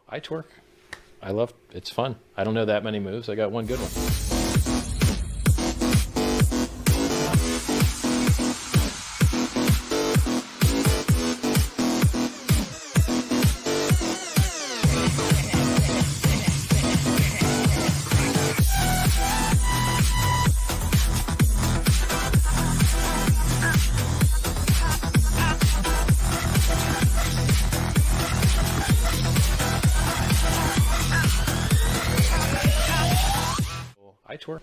I twerk. I love it's fun. I don't know that many moves. I got one good one. I twerk.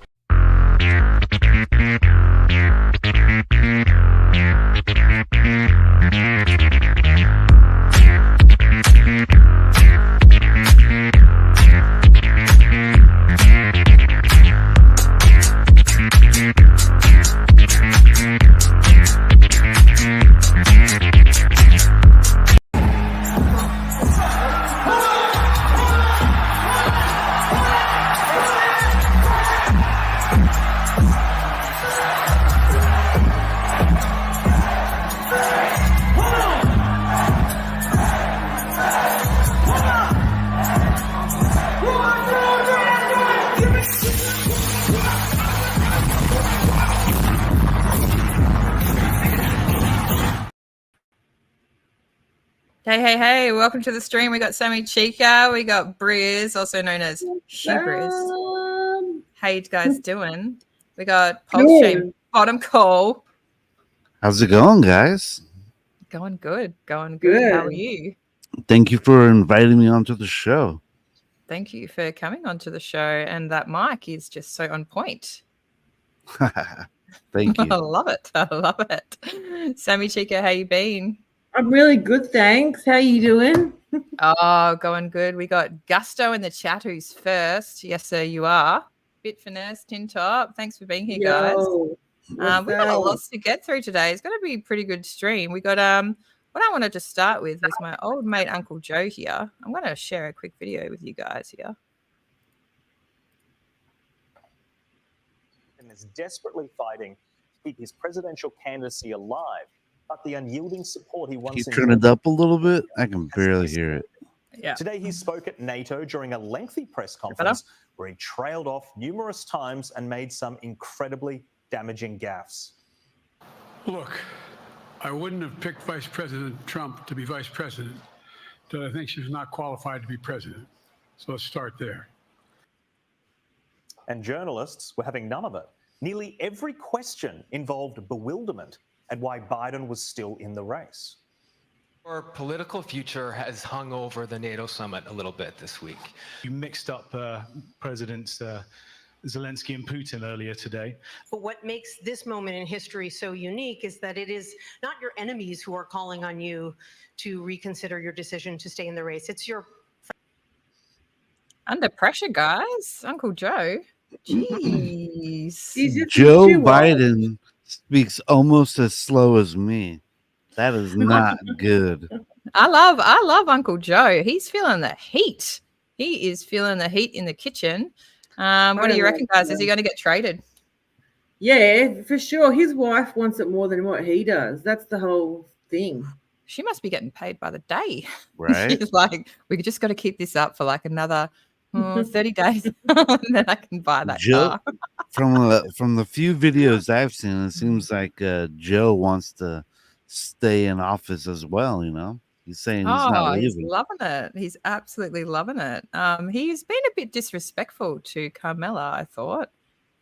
Hey, welcome to the stream. We got Sammy Chica, we got Briz, also known as Briz. How you guys doing? We got PulseChain, Bottom Call. How's it going, guys? Going good. How are you? Thank you for inviting me onto the show. Thank you for coming onto the show, and that mic is just so on point. Thank you. I love it. Sammy Chica, how you been? I'm really good, thanks. How you doing? Oh, going good. We got Gusto in the chat who's first. Yes, sir, you are. Bit Finesse, Tin Top. Thanks for being here, guys. We've got a lot to get through today. It's going to be a pretty good stream. We got what I wanted to start with was my old mate Uncle Joe here. I'm going to share a quick video with you guys here. And is desperately fighting to keep his presidential candidacy alive. But the unyielding support he once Can you turn it up a little bit? I can barely hear it. Yeah. Today he spoke at NATO during a lengthy press conference where he trailed off numerous times and made some incredibly damaging gaffes. Look, I wouldn't have picked Vice President Trump to be vice president, but I think she's not qualified to be president. So let's start there. And journalists were having none of it. Nearly every question involved bewilderment and why Biden was still in the race. Our political future has hung over the NATO summit a little bit this week. You mixed up Presidents Zelensky and Putin earlier today. But what makes this moment in history so unique is that it is not your enemies who are calling on you to reconsider your decision to stay in the race. It's your... Under pressure, guys. Uncle Joe. Jeez. Joe Biden speaks almost as slow as me. That is not good. I love Uncle Joe. He's feeling the heat. He is feeling the heat in the kitchen. What do you reckon, guys? Is he going to get traded? Yeah, for sure. His wife wants it more than what he does. That's the whole thing. She must be getting paid by the day. Right? She's like, we just got to keep this up for like another 30 days, and then I can buy that car. From the few videos I've seen, it seems like Joe wants to stay in office as well. You know, he's saying he's not leaving. He's loving it. He's absolutely loving it. He's been a bit disrespectful to Carmela, I thought.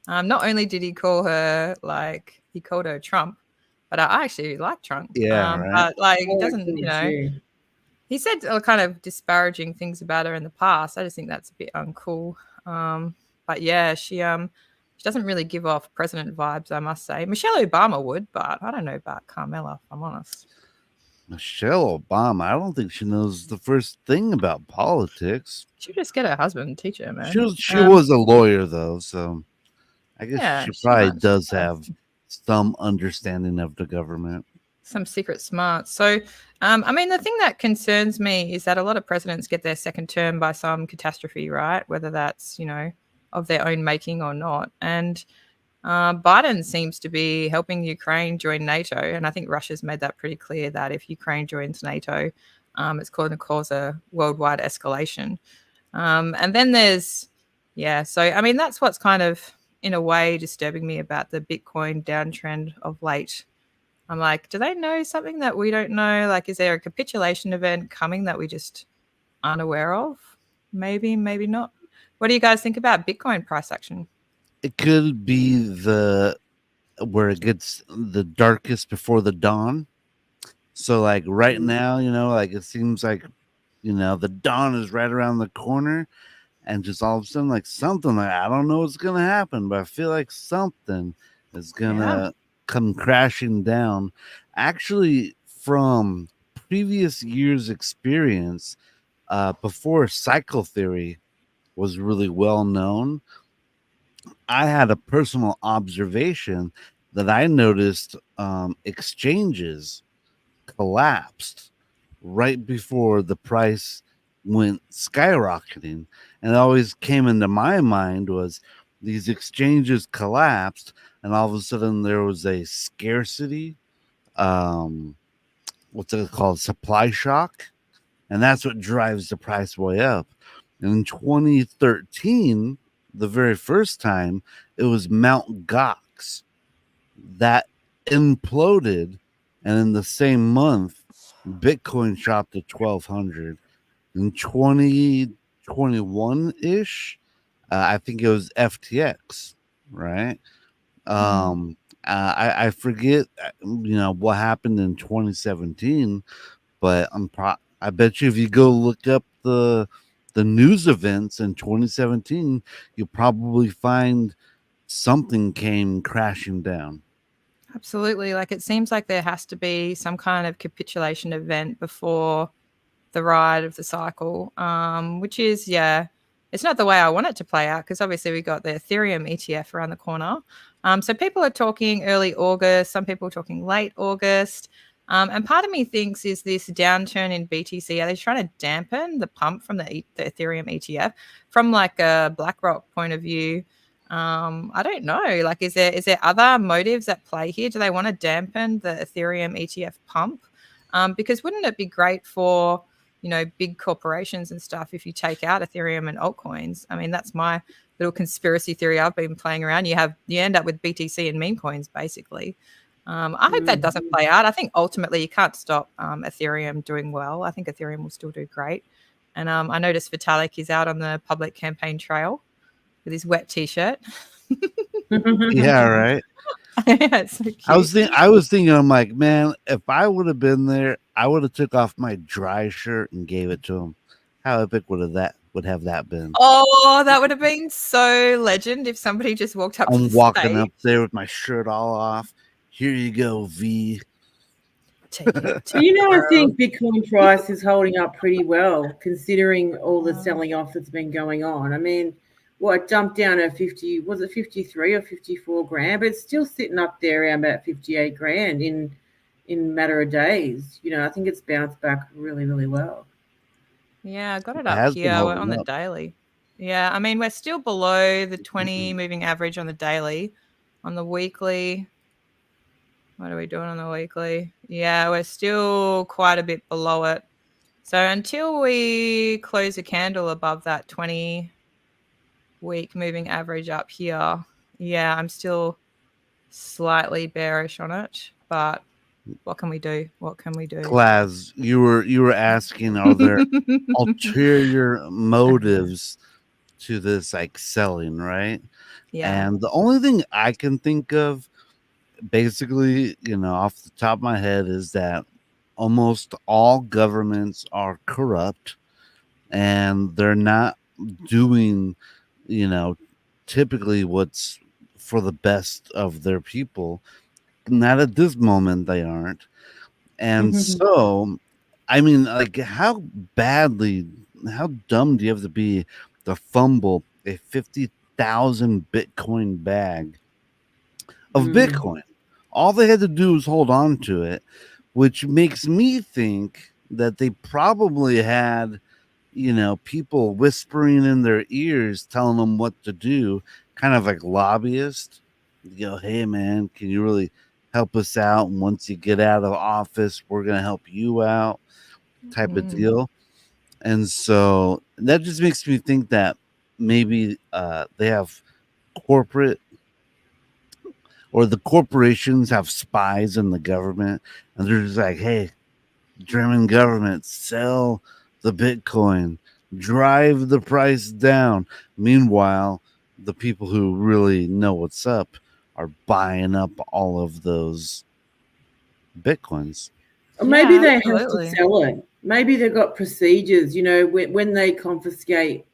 Not only did he call her he called her Trump, but I actually like Trump. Yeah, right. But he doesn't, he said kind of disparaging things about her in the past. I just think that's a bit uncool. But yeah, she doesn't really give off president vibes, I must say. Michelle Obama would, but I don't know about Carmela, if I'm honest. Michelle Obama, I don't think she knows the first thing about politics. She'll just get her husband and teach her, man. She was a lawyer, though, so I guess she probably does have some understanding of the government. Some secret smarts. So, I mean, the thing that concerns me is that a lot of presidents get their second term by some catastrophe, right? Whether that's, of their own making or not. And Biden seems to be helping Ukraine join NATO. And I think Russia's made that pretty clear that if Ukraine joins NATO, It's going to cause a worldwide escalation. And then there's, so I mean, that's what's kind of, in a way, disturbing me about the Bitcoin downtrend of late. I'm like, do they know something that we don't know? Like, is there a capitulation event coming that we just aren't aware of? Maybe, maybe not. What do you guys think about Bitcoin price action? It could be where it gets the darkest before the dawn. So like right now, like it seems like, the dawn is right around the corner, and just all of a sudden, like something, like I don't know what's gonna happen, but I feel like something is gonna come crashing down. Actually, from previous years' experience, before cycle theory was really well known, I had a personal observation that I noticed exchanges collapsed right before the price went skyrocketing. And it always came into my mind was these exchanges collapsed, and all of a sudden there was a scarcity, what's it called, supply shock, and that's what drives the price way up. And in 2013, the very first time, it was Mount Gox that imploded, and in the same month, Bitcoin shot to 1,200. In 2021 ish, I think it was FTX, right? I forget, what happened in 2017, but I bet you if you go look up the news events in 2017, you'll probably find something came crashing down. Absolutely. Like, it seems like there has to be some kind of capitulation event before the ride of the cycle, which is, it's not the way I want it to play out, because obviously we got the Ethereum ETF around the corner. So people are talking early August, some people are talking late August. And part of me thinks, is this downturn in BTC, are they trying to dampen the pump from the Ethereum ETF from like a BlackRock point of view? I don't know. Like, is there other motives at play here? Do they want to dampen the Ethereum ETF pump? Because wouldn't it be great for, big corporations and stuff if you take out Ethereum and altcoins? I mean, that's my little conspiracy theory I've been playing around. You end up with BTC and meme coins, basically. I hope that doesn't play out. I think ultimately you can't stop Ethereum doing well. I think Ethereum will still do great. And I noticed Vitalik is out on the public campaign trail with his wet t-shirt. Yeah, right. Yeah, it's so cute. I was thinking, I'm like, man, if I would have been there, I would have took off my dry shirt and gave it to him. How epic would have that been? Oh, that would have been so legend if somebody just walked up. I'm to the walking stage. up there with my shirt all off. Here you go, V. Take it. I think Bitcoin price is holding up pretty well considering all the selling off that's been going on. I mean, it jumped down to 50, was it 53 or 54 grand? But it's still sitting up there around about 58 grand in a matter of days. I think it's bounced back really, really well. Yeah, I got it up here. We're on the daily. Yeah, I mean, we're still below the 20 moving average on the daily. On the weekly, what are we doing on the weekly? Yeah, we're still quite a bit below it. So until we close a candle above that 20-week moving average up here, I'm still slightly bearish on it. But what can we do? Class, you were asking, are there ulterior motives to this, like selling, right? Yeah. And the only thing I can think of, basically, off the top of my head, is that almost all governments are corrupt, and they're not doing, typically what's for the best of their people. Not at this moment, they aren't. And so, I mean, like, how dumb do you have to be to fumble a 50,000 Bitcoin bag of Bitcoin? All they had to do was hold on to it, which makes me think that they probably had, people whispering in their ears, telling them what to do, kind of like lobbyists. Hey, man, can you really help us out? And once you get out of office, we're going to help you out. type of deal. And so that just makes me think that maybe they have corporate, or the corporations have spies in the government, and they're just like, hey, German government, sell the Bitcoin, drive the price down. Meanwhile, the people who really know what's up are buying up all of those Bitcoins. Or maybe they have to absolutely. sell it. Maybe they've got procedures, when they confiscate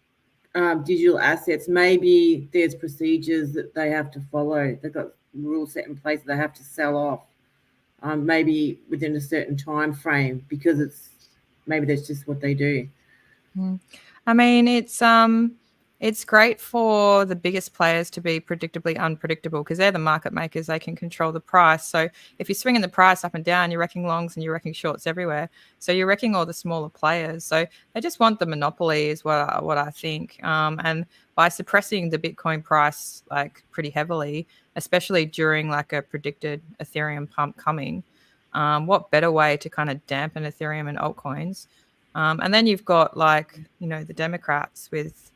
digital assets, maybe there's procedures that they have to follow. They've got rules set in place that they have to sell off, maybe within a certain time frame, because maybe that's just what they do. I mean, it's great for the biggest players to be predictably unpredictable because they're the market makers. They can control the price. So if you're swinging the price up and down, you're wrecking longs and you're wrecking shorts everywhere. So you're wrecking all the smaller players. So they just want the monopoly is what I think. And by suppressing the Bitcoin price like pretty heavily, especially during like a predicted Ethereum pump coming, what better way to kind of dampen Ethereum and altcoins? And then you've got like, the Democrats with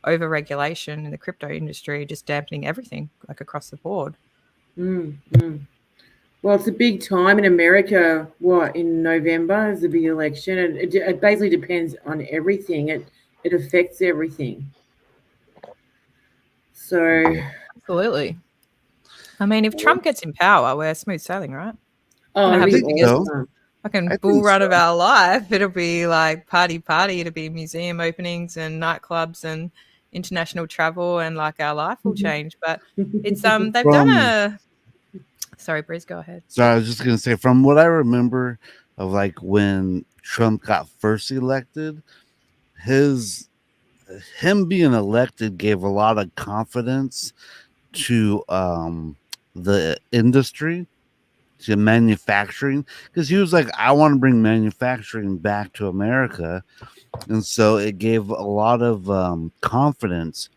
over-regulation in the crypto industry, just dampening everything like across the board. Well, it's a big time in America. In November is the big election, and it basically depends on everything. It affects everything. So absolutely. I mean, if Trump gets in power, we're smooth sailing, right? I think so. Fucking bull run of our life. It'll be like party. It'll be museum openings and nightclubs and international travel, and like our life will change. But it's they've done a. Sorry, Breeze, go ahead. So I was just gonna say, from what I remember of like when Trump got first elected, him being elected gave a lot of confidence to the industry, to manufacturing, because he was like, I want to bring manufacturing back to America. And so it gave a lot of confidence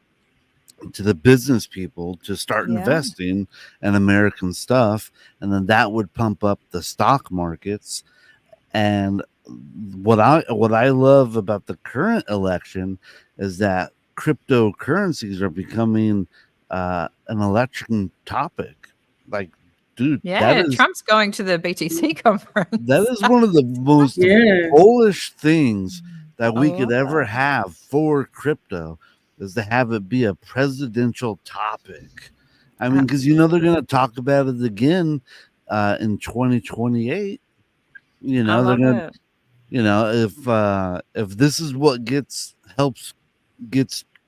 to the business people to start investing in American stuff, and then that would pump up the stock markets. And what I love about the current election is that cryptocurrencies are becoming an election topic. Like, dude, Trump's going to the BTC conference. That is one of the most bullish things that we could ever have for crypto, is to have it be a presidential topic. I mean, because they're going to talk about it again in 2028. They're going to, if this is what gets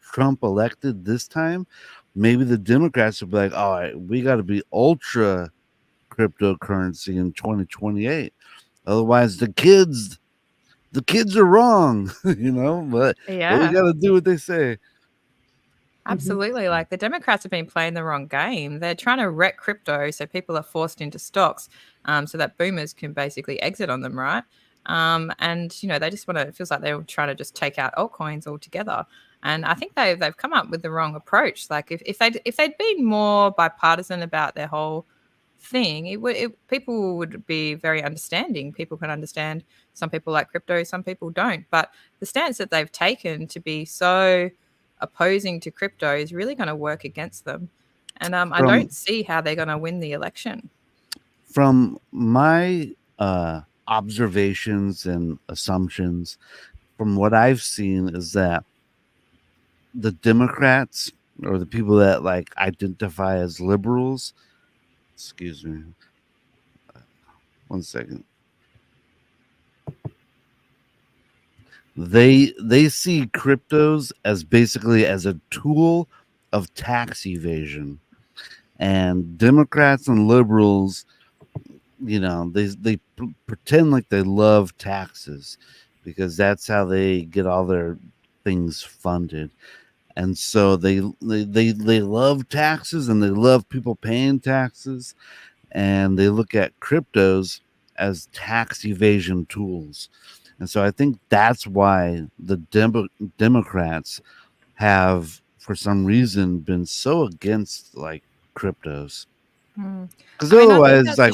Trump elected this time, maybe the Democrats will be like, all right, we got to be ultra cryptocurrency in 2028. Otherwise, the kids are wrong, but we got to do what they say. Absolutely. Like the Democrats have been playing the wrong game. They're trying to wreck crypto so people are forced into stocks so that boomers can basically exit on them, right? And, they just want to, it feels like they're trying to just take out altcoins altogether. And I think they've come up with the wrong approach. Like if they'd been more bipartisan about their whole thing, people would be very understanding. People can understand some people like crypto, some people don't. But the stance that they've taken to be so opposing to crypto is really going to work against them. And I don't see how they're going to win the election. From my observations and assumptions, from what I've seen, is that the Democrats, or the people that like identify as liberals, excuse me, 1 second. They see cryptos as basically as a tool of tax evasion, and Democrats and liberals, they pretend like they love taxes because that's how they get all their things funded. And so they love taxes, and they love people paying taxes, and they look at cryptos as tax evasion tools. And so I think that's why the Democrats have, for some reason, been so against like cryptos. Because otherwise, like,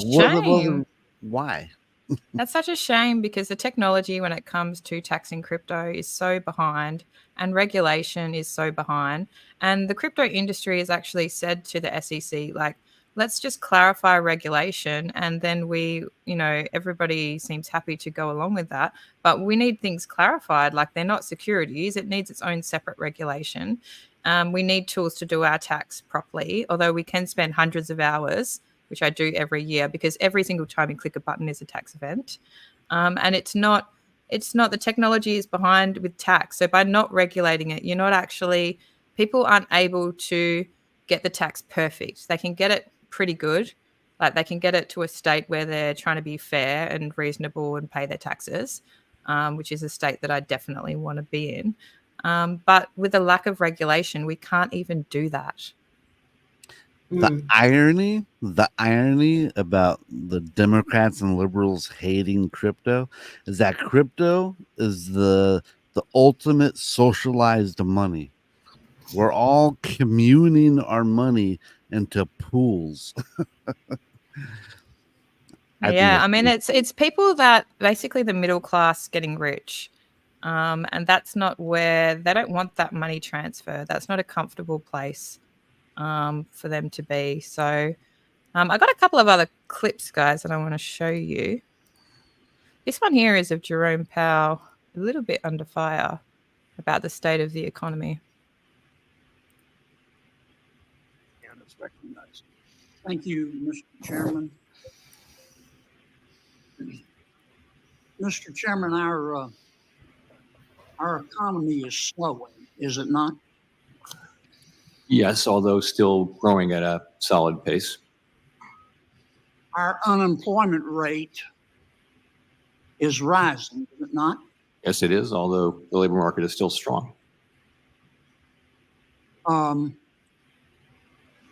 why? That's such a shame because the technology when it comes to taxing crypto is so behind and regulation is so behind. And the crypto industry has actually said to the SEC, like, let's just clarify regulation. And then everybody seems happy to go along with that. But we need things clarified, like they're not securities. It needs its own separate regulation. We need tools to do our tax properly, although we can spend hundreds of hours, which I do every year, because every single time you click a button is a tax event. And it's not the technology is behind with tax. So by not regulating it, people aren't able to get the tax perfect. They can get it pretty good. Like they can get it to a state where they're trying to be fair and reasonable and pay their taxes, which is a state that I definitely want to be in. But with a lack of regulation, we can't even do that. The irony about the Democrats and liberals hating crypto is that crypto is the ultimate socialized money. We're all communing our money into pools. I mean, it's people that basically the middle class getting rich. And that's not where they don't want that money transfer. That's not a comfortable place for them to be. So I got a couple of other clips, guys, that I want to show you. This one here is of Jerome Powell, a little bit under fire about the state of the economy. Thank you, Mr. Chairman. Mr. Chairman, our economy is slowing, is it not? Yes, although still growing at a solid pace. Our unemployment rate is rising, is it not? Yes, it is, although the labor market is still strong.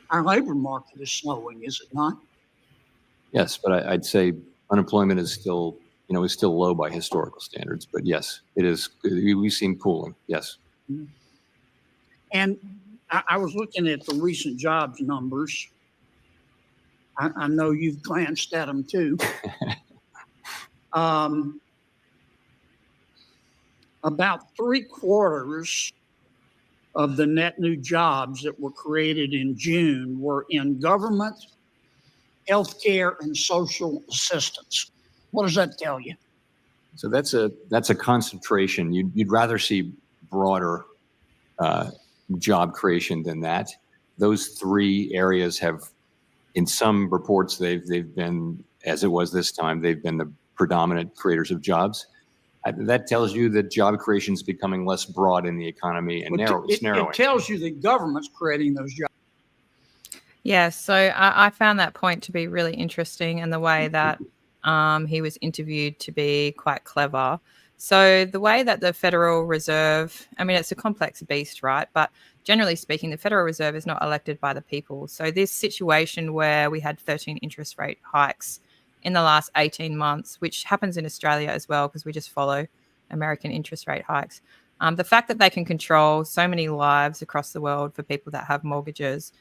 Our labor market is slowing, is it not? Yes, but I'd say unemployment is still, low by historical standards. But yes, it is. We've seen cooling. Yes. And I was looking at the recent jobs numbers. I know you've glanced at them too. About 3/4 of the net new jobs that were created in June were in government, healthcare, and social assistance. What does that tell you? So that's a concentration. You'd rather see broader job creation than that. Those three areas have, in some reports, they've been, as it was this time, they've been the predominant creators of jobs. That tells you that job creation is becoming less broad in the economy and narrowing. It tells you the government's creating those jobs. Yeah, so I found that point to be really interesting, and the way that he was interviewed to be quite clever. So the way that the Federal Reserve, I mean, it's a complex beast, right? But generally speaking, the Federal Reserve is not elected by the people. So this situation where we had 13 interest rate hikes in the last 18 months, which happens in Australia as well, because we just follow American interest rate hikes. The fact that they can control so many lives across the world for people that have mortgages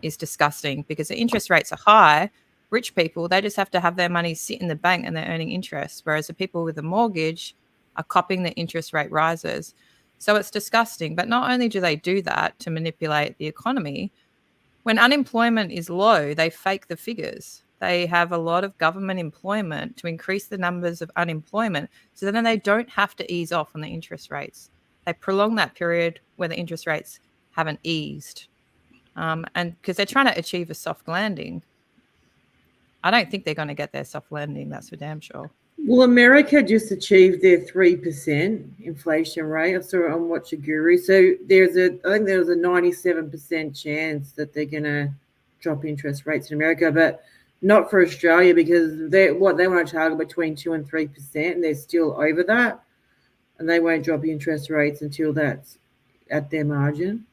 is disgusting, because the interest rates are high. Rich people, they just have to have their money sit in the bank and they're earning interest, whereas the people with a mortgage are copying the interest rate rises. So it's disgusting. But not only do they do that to manipulate the economy, when unemployment is low, they fake the figures. They have a lot of government employment to increase the numbers of unemployment, so then they don't have to ease off on the interest rates. They prolong that period where the interest rates haven't eased. And because they're trying to achieve a soft landing. I don't think they're going to get their soft landing, that's for damn sure. Well, America just achieved their 3% inflation rate. I saw it on Watch a Guru. So I think there's a 97% chance that they're going to drop interest rates in America, but not for Australia, because they want to target between 2 and 3%, and they're still over that, and they won't drop interest rates until that's at their margin.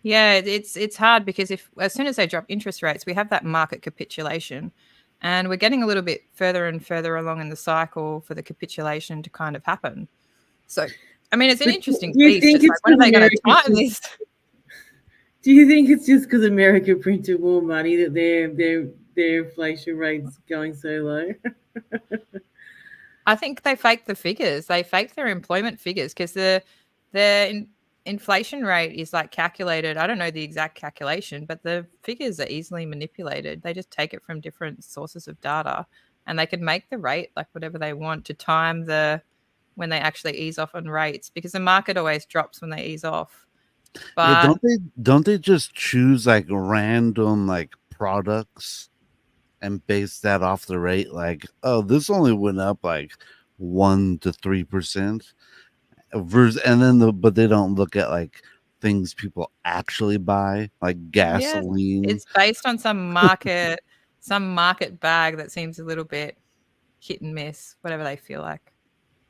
Yeah, it's hard, because as soon as they drop interest rates, we have that market capitulation, and we're getting a little bit further and further along in the cycle for the capitulation to kind of happen. So, I mean, it's an interesting piece. It's like, when are they going to tighten this? Do you think it's just because America printed more money that their inflation rate's going so low? I think they faked the figures. They faked their employment figures because the inflation rate is like calculated. I don't know the exact calculation, but the figures are easily manipulated. They just take it from different sources of data, and they can make the rate like whatever they want to time when they actually ease off on rates, because the market always drops when they ease off. But yeah, don't they just choose like random like products and base that off the rate? Like, oh, this only went up like 1 to 3%. And then but they don't look at like things people actually buy, like gasoline. Yeah, it's based on some market bag that seems a little bit hit and miss, whatever they feel like.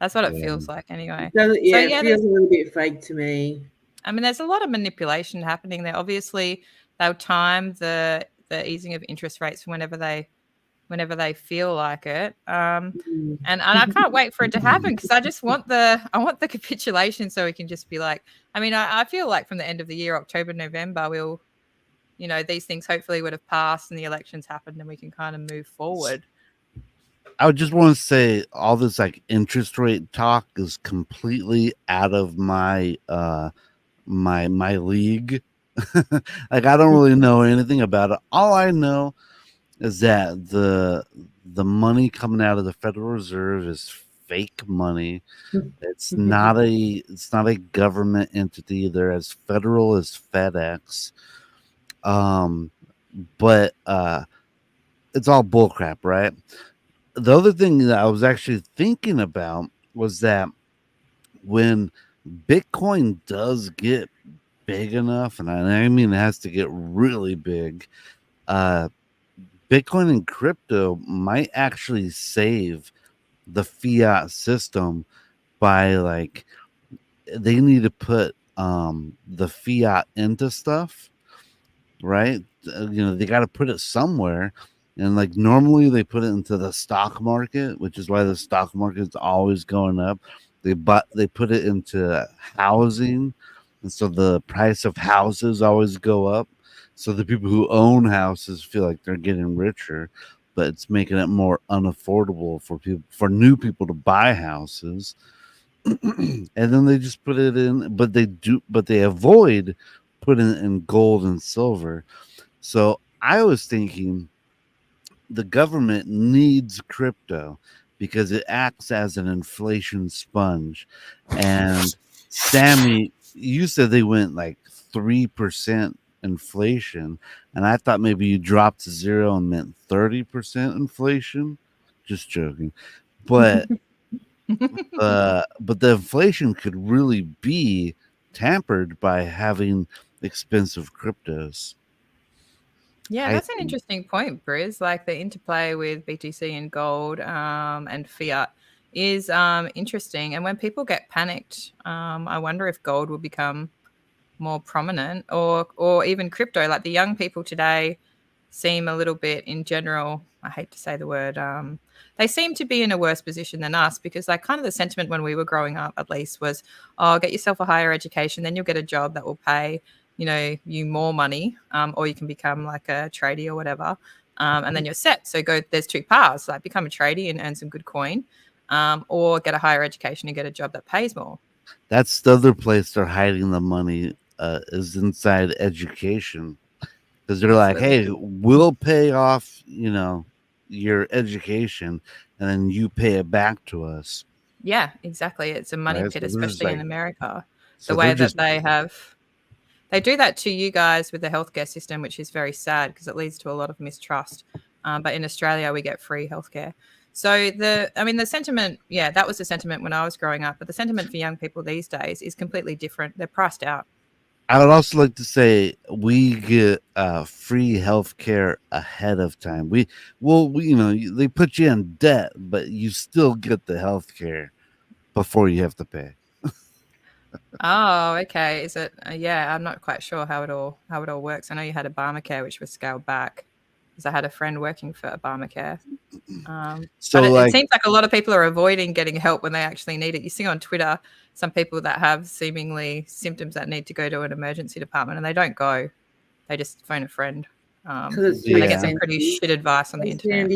That's what it feels like anyway. It feels a little bit fake to me. I mean, there's a lot of manipulation happening there. Obviously, they'll time the easing of interest rates whenever they feel like it. And I can't wait for it to happen, because I just want the capitulation, so we can just be like, I mean, I feel like from the end of the year, October, November, we'll, these things hopefully would have passed and the elections happened and we can kind of move forward. I would just want to say all this like interest rate talk is completely out of my my league. Like, I don't really know anything about it. All I know is that the money coming out of the Federal Reserve is fake money. It's not a government entity. They're as federal as FedEx. But it's all bullcrap, right? The other thing that I was actually thinking about was that when Bitcoin does get big enough, and I mean it has to get really big, Bitcoin and crypto might actually save the fiat system by, like, they need to put the fiat into stuff, right? They got to put it somewhere. And like normally they put it into the stock market, which is why the stock market is always going up. They put it into housing, and so the price of houses always go up. So the people who own houses feel like they're getting richer, but it's making it more unaffordable for new people to buy houses. And then they just put it in, but they avoid putting it in gold and silver. So I was thinking the government needs crypto because it acts as an inflation sponge. And Sammy, you said they went like 3% inflation, and I thought maybe you dropped to zero and meant 30% inflation. Just joking. But but the inflation could really be tampered by having expensive cryptos. Yeah, that's an interesting point, Briz. Like the interplay with BTC and gold and fiat is interesting. And when people get panicked, I wonder if gold will become more prominent, or even crypto. Like the young people today seem a little bit, in general, I hate to say the word, they seem to be in a worse position than us, because like kind of the sentiment when we were growing up, at least, was, oh, get yourself a higher education, then you'll get a job that will pay you more money, or you can become like a tradie or whatever, and then you're set. So there's two paths, like become a tradie and earn some good coin, or get a higher education and get a job that pays more. That's the other place they're hiding the money, is inside education, because they're like, hey, we'll pay off your education and then you pay it back to us. Yeah, exactly. It's a money pit, So especially in America. The way that they do that to you guys with the healthcare system, which is very sad because it leads to a lot of mistrust. But in Australia, we get free healthcare. So the sentiment, that was the sentiment when I was growing up. But the sentiment for young people these days is completely different. They're priced out. I would also like to say we get free healthcare ahead of time. They put you in debt, but you still get the healthcare before you have to pay. Oh, okay. Is it? I'm not quite sure how it all works. I know you had Obamacare, which was scaled back, because I had a friend working for Obamacare. So but it seems like a lot of people are avoiding getting help when they actually need it. You see on Twitter some people that have seemingly symptoms that need to go to an emergency department, and they don't go. They just phone a friend. And they get some pretty shit advice on the internet.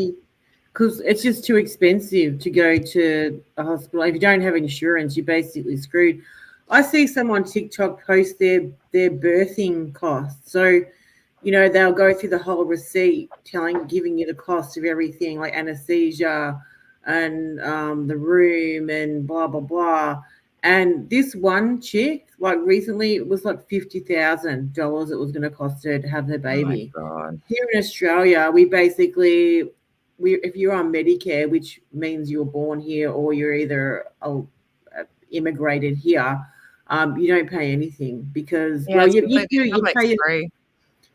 because it's just too expensive to go to a hospital. If you don't have insurance, you're basically screwed. I see someone on TikTok post their birthing costs. So, you know, they'll go through the whole receipt, giving you the cost of everything, like anesthesia and the room and blah blah blah. And this one chick, like recently, it was like $50,000 it was going to cost her to have her baby. Oh my God. Here in Australia, if you're on Medicare, which means you're born here or you're either immigrated here, you don't pay anything because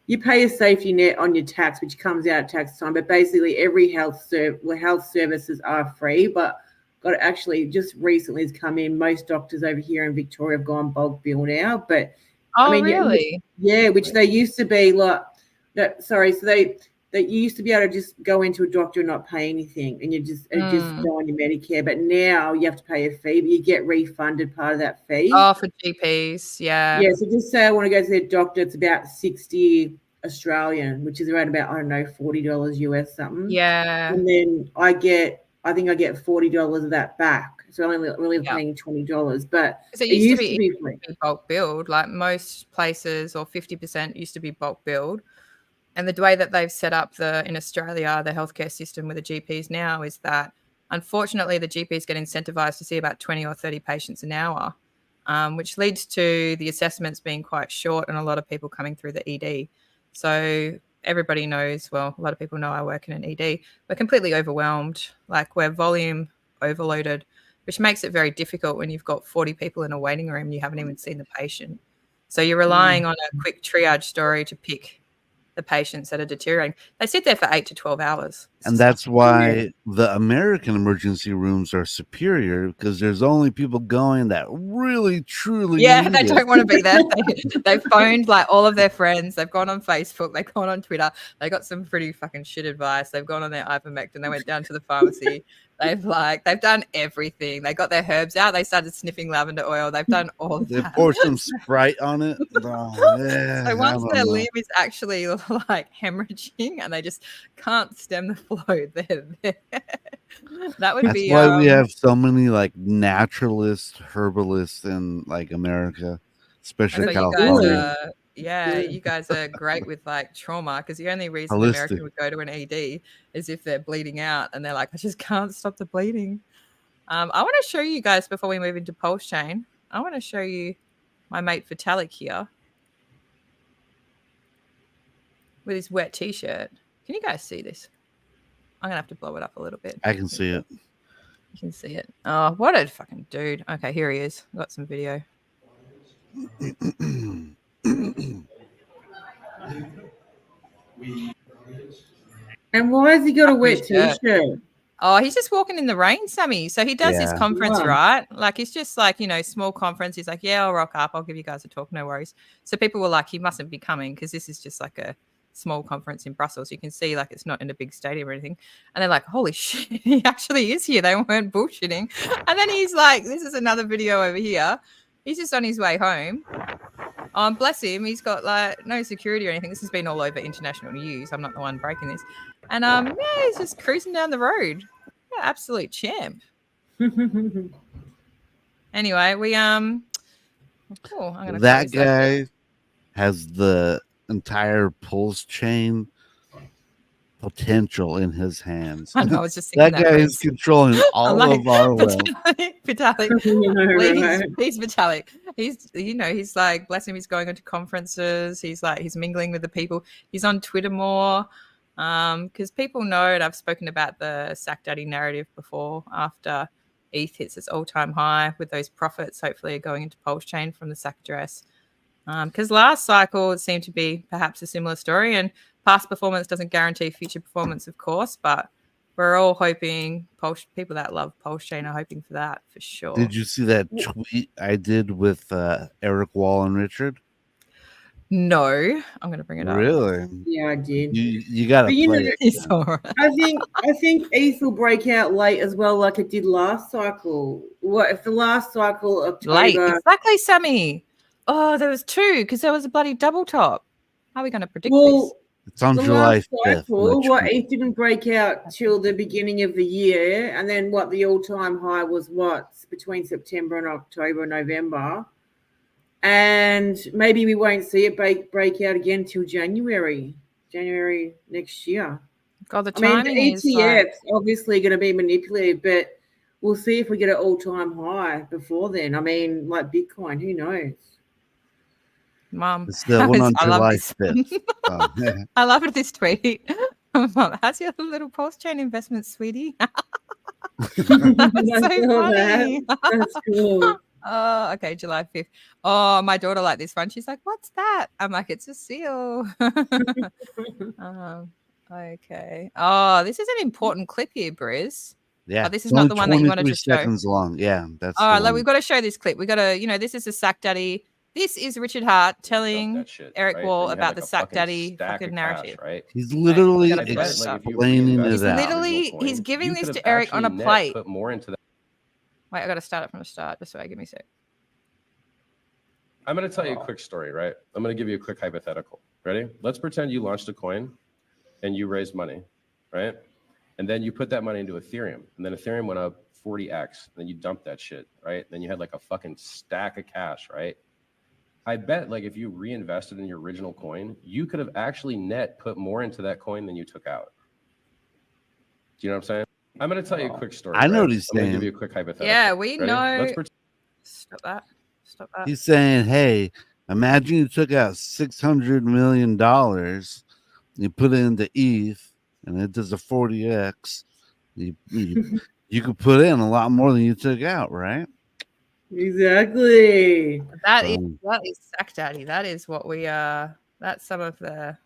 you pay a safety net on your tax, which comes out at tax time. But basically, every health services are free. But got to actually just recently has come in. Most doctors over here in Victoria have gone bulk bill now. But really? Yeah, which they used to be like. They used to be able to just go into a doctor and not pay anything, and you just go on your Medicare. But now you have to pay a fee, but you get refunded part of that fee. Oh, for GPs, yeah. Yeah, so just say I want to go to the doctor, it's about 60 Australian, which is around about, I don't know, $40 US something. Yeah. And then I think I get $40 of that back. So I'm only paying $20. But it used to be bulk billed, like most places, or 50% used to be bulk billed. And the way that they've set up in Australia, the healthcare system with the GPs now is that, unfortunately, the GPs get incentivized to see about 20 or 30 patients an hour, which leads to the assessments being quite short and a lot of people coming through the ED. So everybody knows, well, a lot of people know I work in an ED. We're completely overwhelmed. Like, we're volume overloaded, which makes it very difficult when you've got 40 people in a waiting room and you haven't even seen the patient. So you're relying on a quick triage story to pick the patients that are deteriorating. They sit there for 8 to 12 hours. And that's why the American emergency rooms are superior, because there's only people going that really, truly need they it. don't want to be there. They phoned like all of their friends. They've gone on Facebook. They've gone on Twitter. They got some pretty fucking shit advice. They've gone on their ivermectin. They went down to the pharmacy. They've done everything. They got their herbs out. They started sniffing lavender oil. They've done all of They that. pour some Sprite on it. Oh, yeah, so once their limb is actually like hemorrhaging and they just can't stem the flow, that would be. That's why we have so many like naturalists, herbalists in like America, especially California. You guys are great with like trauma, because the only reason an American would go to an ED is if they're bleeding out and they're like, I just can't stop the bleeding. I want to show you guys before we move into PulseChain. I want to show you my mate Vitalik here with his wet t-shirt. Can you guys see this? I'm gonna have to blow it up a little bit. I can see it. You can see it. Oh, what a fucking dude. Okay, here he is. Got some video. And why has he got a wet t-shirt? Oh, he's just walking in the rain, Sammy. So he does his conference, right? Like, it's just like, small conference. He's like, yeah, I'll rock up. I'll give you guys a talk. No worries. So people were like, he mustn't be coming because this is just like a small conference in Brussels. You can see like it's not in a big stadium or anything. And they're like, holy shit, he actually is here. They weren't bullshitting. And then he's like, this is another video over here. He's just on his way home. Bless him. He's got like no security or anything. This has been all over international news. I'm not the one breaking this. And he's just cruising down the road. Yeah, absolute champ. Anyway, we I'm gonna that guy has the entire PulseChain potential in his hands. I know, I was just thinking that guy is controlling all of our wealth. Vitalik. He's Vitalik. He's like, bless him, he's going into conferences. He's mingling with the people. He's on Twitter more. Because people know, and I've spoken about the Sack Daddy narrative before, after ETH hits its all-time high with those profits, hopefully going into PulseChain from the Sack address. Because last cycle, it seemed to be perhaps a similar story, and past performance doesn't guarantee future performance, of course, but we're all hoping, people that love PulseChain are hoping for that, for sure. Did you see that tweet I did with Eric Wall and Richard? No, I'm going to bring it up. Really? Yeah, I did. You got to play it. All right. I think ETH will break out late as well, like it did last cycle. What if the last cycle October? Late, exactly, Sammy. Oh, there was two because there was a bloody double top. How are we going to predict this? It's on The July last 5th. cycle, which it didn't break out till the beginning of the year, and then the all-time high was between September and October, November, and maybe we won't see it break out again till January next year. God, the I mean, timing the is ETF's obviously going to be manipulated, but we'll see if we get an all-time high before then. I mean, like Bitcoin, who knows? Mum, It's the one on I love July this. 5th. I love this tweet. Mum, how's your little PulseChain investment, sweetie? That's so funny. That's cool. Oh, okay, July 5th. Oh, my daughter liked this one. She's like, what's that? I'm like, it's a seal. Okay. Oh, this is an important clip here, Briz. Yeah. Oh, this is not the one that you wanted to show. seconds long. Yeah. That's all right, the we've got to show this clip. We got to, this is a Sack Daddy. This is Richard Hart telling Eric Wall about the Sack Daddy fucking narrative. Right? He's literally Okay, explaining it He's out. literally, he's giving this to Eric on a plate. Put more into that. Wait, I got to start it from the start. Just so give me a sec. I'm going to tell you a quick story, right? I'm going to give you a quick hypothetical. Ready? Let's pretend you launched a coin and you raised money, right? And then you put that money into Ethereum, and then Ethereum went up 40x. And then you dumped that shit, right? Then you had like a fucking stack of cash, right? I bet like if you reinvested in your original coin, you could have actually net put more into that coin than you took out. Do you know what I'm saying? I'm going to tell you a quick story. I know what he's I'm going to saying. give you a quick hypothetical. Yeah, we Ready? know. Stop that. Stop that. He's saying, hey, imagine you took out $600 million, you put it into ETH, and it does a 40x. You could put in a lot more than you took out, right? Exactly. That is Sack Daddy. That is what we are. That's some of the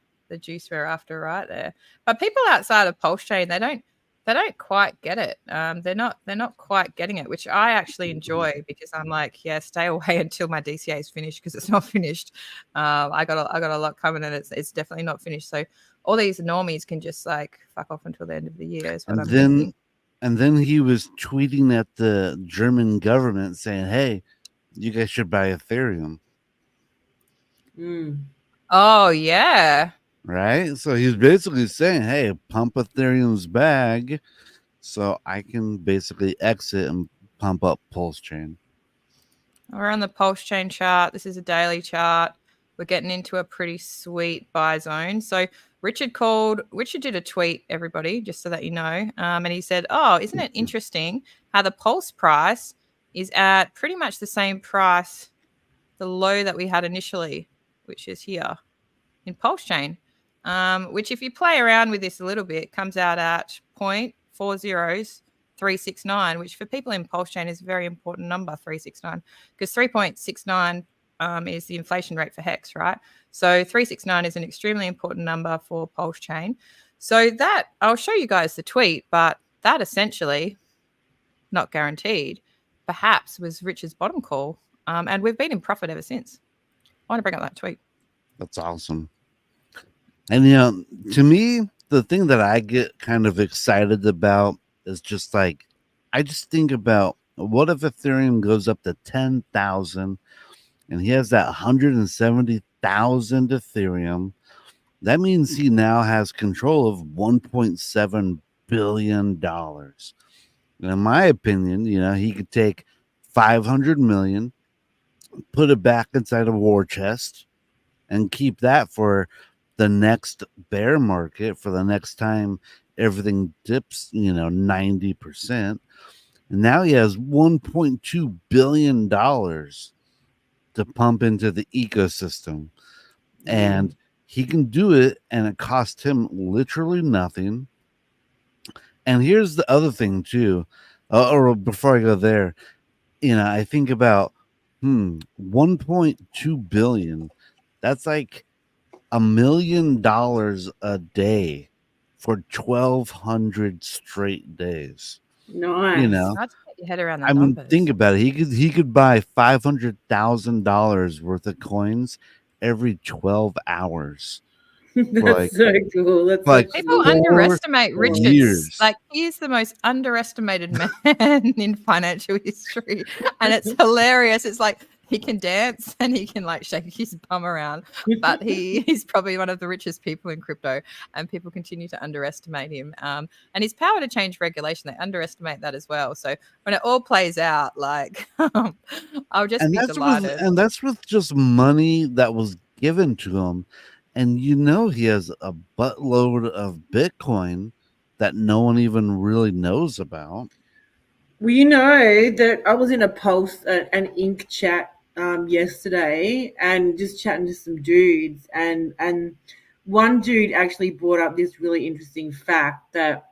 juice we're after right there. But people outside of PulseChain, they don't quite get it. They're not quite getting it, which I actually enjoy because I'm like, yeah, stay away until my DCA is finished because it's not finished. I got a lot coming and it's definitely not finished. So all these normies can just like fuck off until the end of the year. Is what I'm thinking. And then he was tweeting at the German government saying, hey, you guys should buy Ethereum. Oh, yeah. Right? So he's basically saying, hey, pump Ethereum's bag so I can basically exit and pump up PulseChain. We're on the PulseChain chart. This is a daily chart. We're getting into a pretty sweet buy zone. So Richard did a tweet, everybody, just so that you know. And he said, oh, isn't it interesting how the Pulse price is at pretty much the same price, the low that we had initially, which is here in PulseChain, which if you play around with this a little bit, comes out at 0.40369, which for people in PulseChain is a very important number, 369, because 3.69 is the inflation rate for Hex, right? So 369 is an extremely important number for PulseChain. So that, I'll show you guys the tweet, but that essentially, not guaranteed, perhaps was Richard's bottom call. And we've been in profit ever since. I want to bring up that tweet. That's awesome. And, to me, the thing that I get kind of excited about is just like, I just think about what if Ethereum goes up to 10,000 and he has that 170,000 Ethereum. That means he now has control of $1.7 billion. And in my opinion, he could take 500 million, put it back inside a war chest, and keep that for the next bear market, for the next time everything dips, 90%. And now he has $1.2 billion to pump into the ecosystem. And he can do it, and it cost him literally nothing. And here's the other thing too, or before I go there, I think about 1.2 billion. That's like $1 million a day for 1,200 straight days. Nice. Hard to get your head around that numbers. Think about it. He could buy $500,000 worth of coins every 12 hours. That's so cool. That's like people underestimate Richard. Like, he's the most underestimated man in financial history, and it's hilarious. It's like he can dance and he can like shake his bum around, but he's probably one of the richest people in crypto, and people continue to underestimate him. And his power to change regulation, they underestimate that as well. So when it all plays out, like I'll just be delighted. And that's with just money that was given to him. And he has a buttload of Bitcoin that no one even really knows about. Well, you know that I was in a Pulse, an Inc chat yesterday, and just chatting to some dudes, and one dude actually brought up this really interesting fact that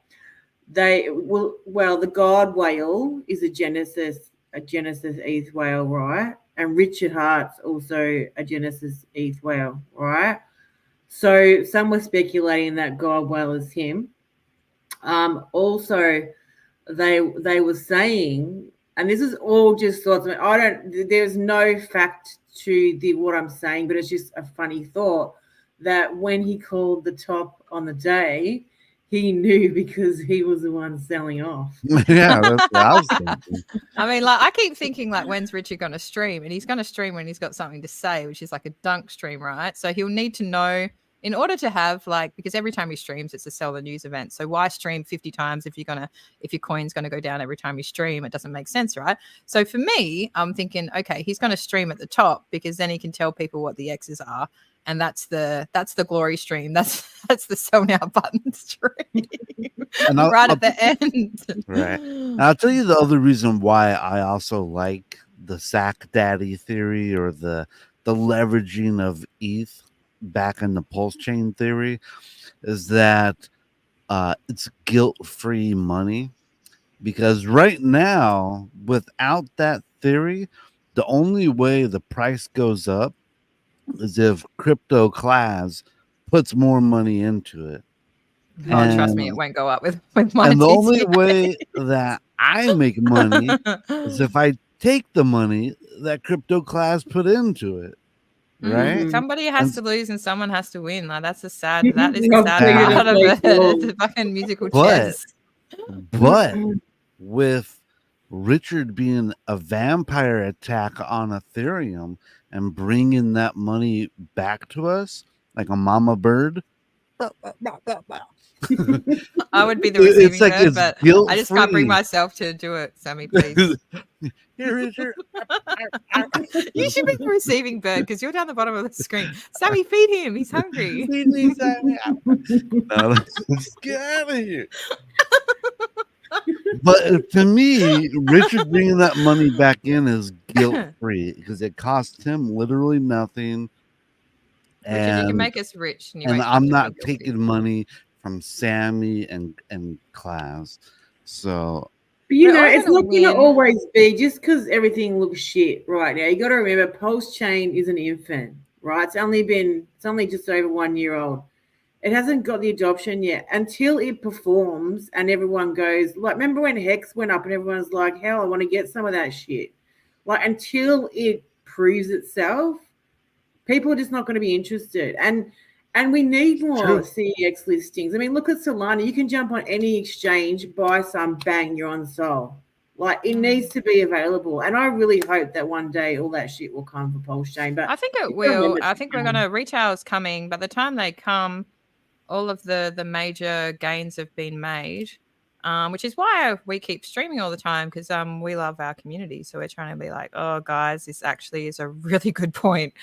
the God whale is a Genesis ETH whale, right? And Richard Hart's also a Genesis ETH whale, right? So some were speculating that God whale is him. Also, they were saying, and this is all just thoughts. There's no fact to what I'm saying, but it's just a funny thought that when he called the top on the day, he knew because he was the one selling off. Yeah, that's what I was thinking. I mean, like, I keep thinking, like, when's Richard going to stream? And he's going to stream when he's got something to say, which is like a dunk stream, right? So he'll need to know in order to have, like, because every time he streams, it's a sell the news event. So why stream 50 times if your coin's going to go down every time you stream? It doesn't make sense, right? So for me, I'm thinking, okay, he's going to stream at the top because then he can tell people what the X's are. And that's the glory stream. That's the sell now button stream. And at the end. Right. And I'll tell you the other reason why I also like the sack daddy theory, or the leveraging of ETH back in the PulseChain theory, is that it's guilt-free money. Because right now, without that theory, the only way the price goes up is if crypto class puts more money into it. Oh, trust me, it won't go up with mine. And the only way that I make money is if I take the money that crypto class put into it. Right? Somebody has to lose and someone has to win. Like, that is the sad part of it. It's a fucking musical chess. But with Richard being a vampire attack on Ethereum and bringing that money back to us like a mama bird, I would be the receiving bird, but I just can't bring myself to do it. Sammy, please. Here, Richard. You should be the receiving bird because you're down the bottom of the screen. Sammy, feed him. He's hungry. Feed me, Sammy. No, let's get out of here. But to me, Richard bringing that money back in is guilt-free because it costs him literally nothing. Richard, you can make us rich. And I'm not taking money from Sammy and Klaus. So, but it's not going to always be just because everything looks shit right now. You got to remember, PulseChain is an infant, right? It's only just over 1 year old. It hasn't got the adoption yet. Until it performs and everyone goes, like, remember when Hex went up and everyone's like, hell, I want to get some of that shit. Like, until it proves itself, people are just not going to be interested. And we need more CEX listings. I mean, look at Solana. You can jump on any exchange, buy some, bang, you're on Sol. Like, it needs to be available. And I really hope that one day all that shit will come for PulseChain. But I think it will. I think retail's coming. By the time they come, all of the major gains have been made, which is why we keep streaming all the time, because we love our community. So we're trying to be like, oh, guys, this actually is a really good point,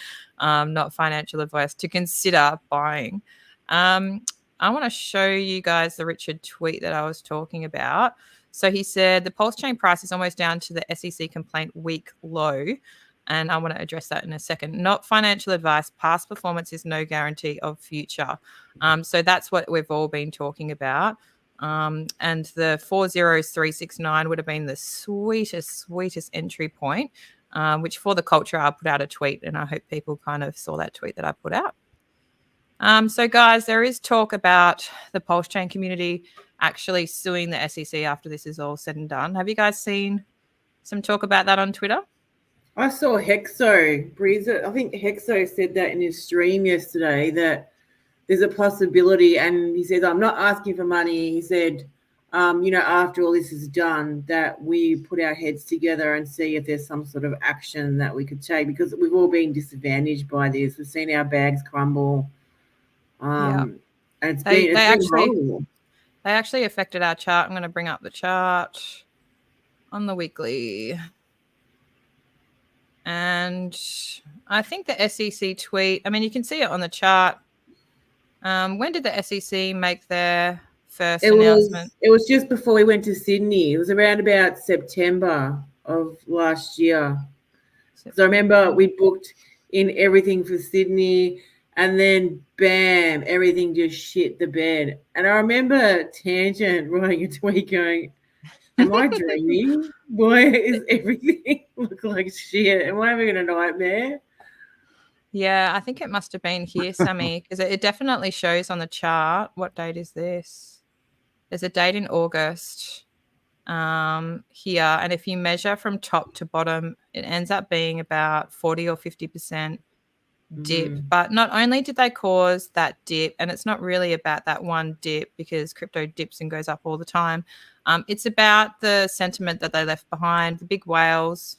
not financial advice, to consider buying. I want to show you guys the Richard tweet that I was talking about. So he said the PulseChain price is almost down to the SEC complaint week low. And I want to address that in a second. Not financial advice. Past performance is no guarantee of future. So that's what we've all been talking about. And the 40369 would have been the sweetest entry point, which for the culture, I put out a tweet, and I hope people kind of saw that tweet that I put out. So guys, there is talk about the PulseChain community actually suing the SEC after this is all said and done. Have you guys seen some talk about that on Twitter? I saw Hexo Breezer. I think Hexo said that in his stream yesterday, that there's a possibility, and he said, I'm not asking for money. He said, after all this is done, that we put our heads together and see if there's some sort of action that we could take, because we've all been disadvantaged by this. We've seen our bags crumble. And it's been horrible. They actually affected our chart. I'm going to bring up the chart on the weekly. And I think the SEC tweet, I mean, you can see it on the chart. When did the SEC make their first announcement? It was just before we went to Sydney. It was around about September of last year. So I remember we booked in everything for Sydney, and then bam, everything just shit the bed. And I remember Tangent writing a tweet going, am I dreaming? Why is everything look like shit? Am I having a nightmare? Yeah, I think it must have been here, Sammy, because it definitely shows on the chart. What date is this? There's a date in August here. And if you measure from top to bottom, it ends up being about 40 or 50% dip. But not only did they cause that dip, and it's not really about that one dip because crypto dips and goes up all the time. It's about the sentiment that they left behind. The big whales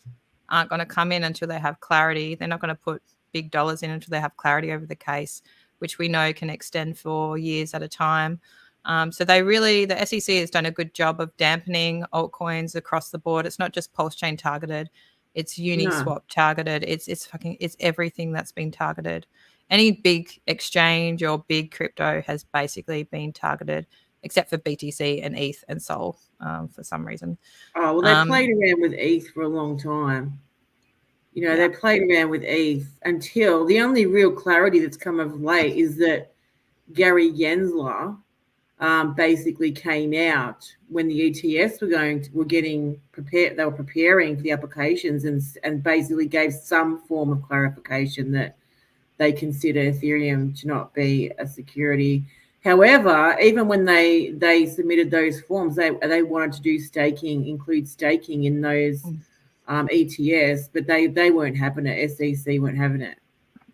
aren't going to come in until they have clarity. They're not going to put big dollars in until they have clarity over the case, which we know can extend for years at a time. So the SEC has done a good job of dampening altcoins across the board. It's not just PulseChain targeted. It's Uniswap targeted. It's everything that's been targeted. Any big exchange or big crypto has basically been targeted, except for BTC and ETH and Sol for some reason. Oh, well, they played around with ETH for a long time. They played around with ETH until the only real clarity that's come of late is that Gary Gensler basically came out when the ETFs were getting prepared. They were preparing for the applications and basically gave some form of clarification that they consider Ethereum to not be a security. However, even when they submitted those forms, they wanted to do include staking in those ETFs, but they weren't having it. SEC weren't having it.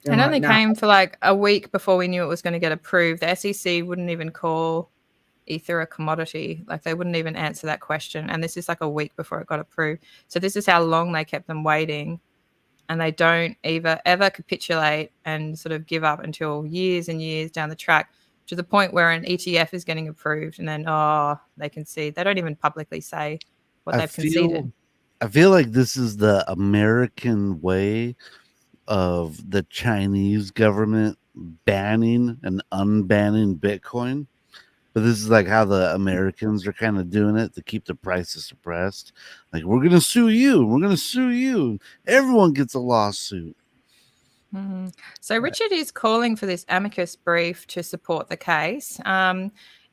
It only came for like a week before we knew it was going to get approved. The SEC wouldn't even call Ether a commodity. Like they wouldn't even answer that question. And this is like a week before it got approved. So this is how long they kept them waiting. And they don't ever capitulate and sort of give up until years and years down the track, to the point where an ETF is getting approved and then, they concede. They don't even publicly say what they've conceded. I feel like this is the American way of the Chinese government banning and unbanning Bitcoin. But this is like how the Americans are kind of doing it to keep the prices suppressed. Like, we're going to sue you. We're going to sue you. Everyone gets a lawsuit. Mm-hmm. So Richard is calling for this amicus brief to support the case.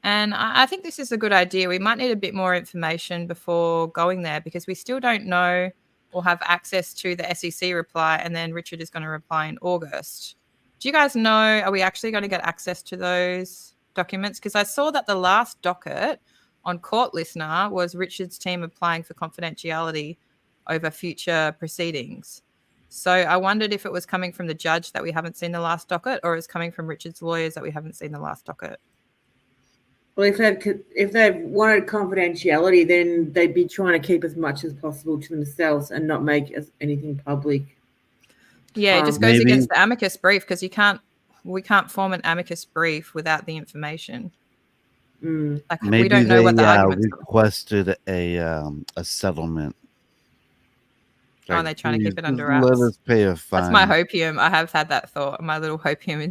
And I think this is a good idea. We might need a bit more information before going there, because we still don't know or have access to the SEC reply. And then Richard is going to reply in August. Do you guys know, are we actually going to get access to those documents? Because I saw that the last docket on Court Listener was Richard's team applying for confidentiality over future proceedings. So I wondered if it was coming from the judge that we haven't seen the last docket, or it's coming from Richard's lawyers that we haven't seen the last docket. Well, if they wanted confidentiality, then they'd be trying to keep as much as possible to themselves and not make anything public. Yeah, it just goes against the amicus brief, because we can't form an amicus brief without the information. Like, maybe we don't know what the arguments requested a settlement. Oh, and they're trying to keep it under wraps. Let us pay a fine. That's my hopium. I have had that thought. My little hopium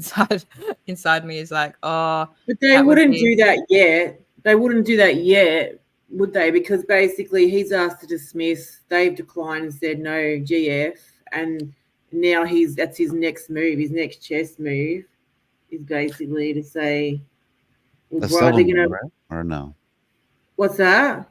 inside me is like, oh. But they wouldn't do that yet. They wouldn't do that yet, would they? Because basically he's asked to dismiss. They've declined and said no GF. And now that's his next move. His next chess move is basically to say, or no? What's that?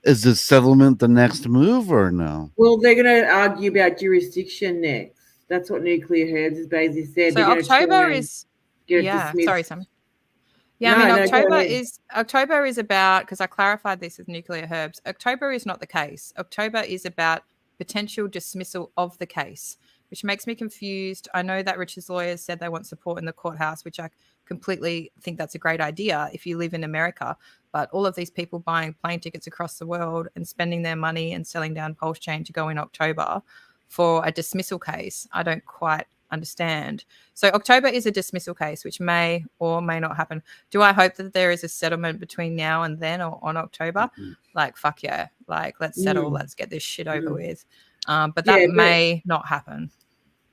Is the settlement the next move or no? Well, they're going to argue about jurisdiction next. That's what Nuclear Herbs has basically said. So October is, sorry, Sam. Yeah, October is about, because I clarified this with Nuclear Herbs, October is not the case. October is about potential dismissal of the case. which makes me confused. I know that Richard's lawyers said they want support in the courthouse, which I completely think that's a great idea if you live in America. But all of these people buying plane tickets across the world and spending their money and selling down PulseChain to go in October for a dismissal case, I don't quite understand. So October is a dismissal case, which may or may not happen. Do I hope that there is a settlement between now and then or on October? Like, fuck yeah. Like, let's settle. Let's get this shit over with. But that may not happen.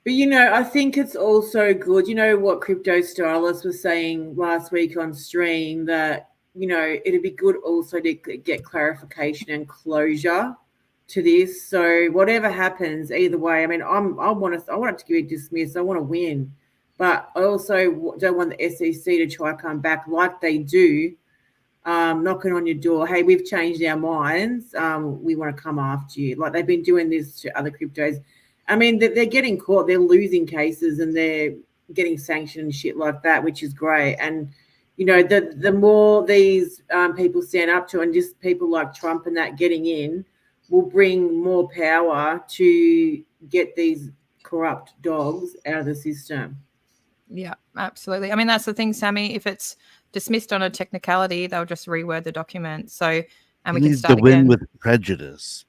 But, you know, I think it's also good. You know what Crypto Stylist was saying last week on stream, that, you know, it'd be good also to get clarification and closure to this. So whatever happens, either way, I mean, I want it to get dismissed. I want to win. But I also don't want the SEC to try to come back like they do, knocking on your door. Hey, we've changed our minds. We want to come after you. Like they've been doing this to other cryptos. I mean, they're getting caught. They're losing cases and they're getting sanctioned and shit like that, which is great. And, you know, the more these people stand up to, and just people like Trump and that getting in, will bring more power to get these corrupt dogs out of the system. Yeah, absolutely. I mean, that's the thing, Sammy. If it's dismissed on a technicality, they'll just reword the document. So, and we can start to win again with prejudice.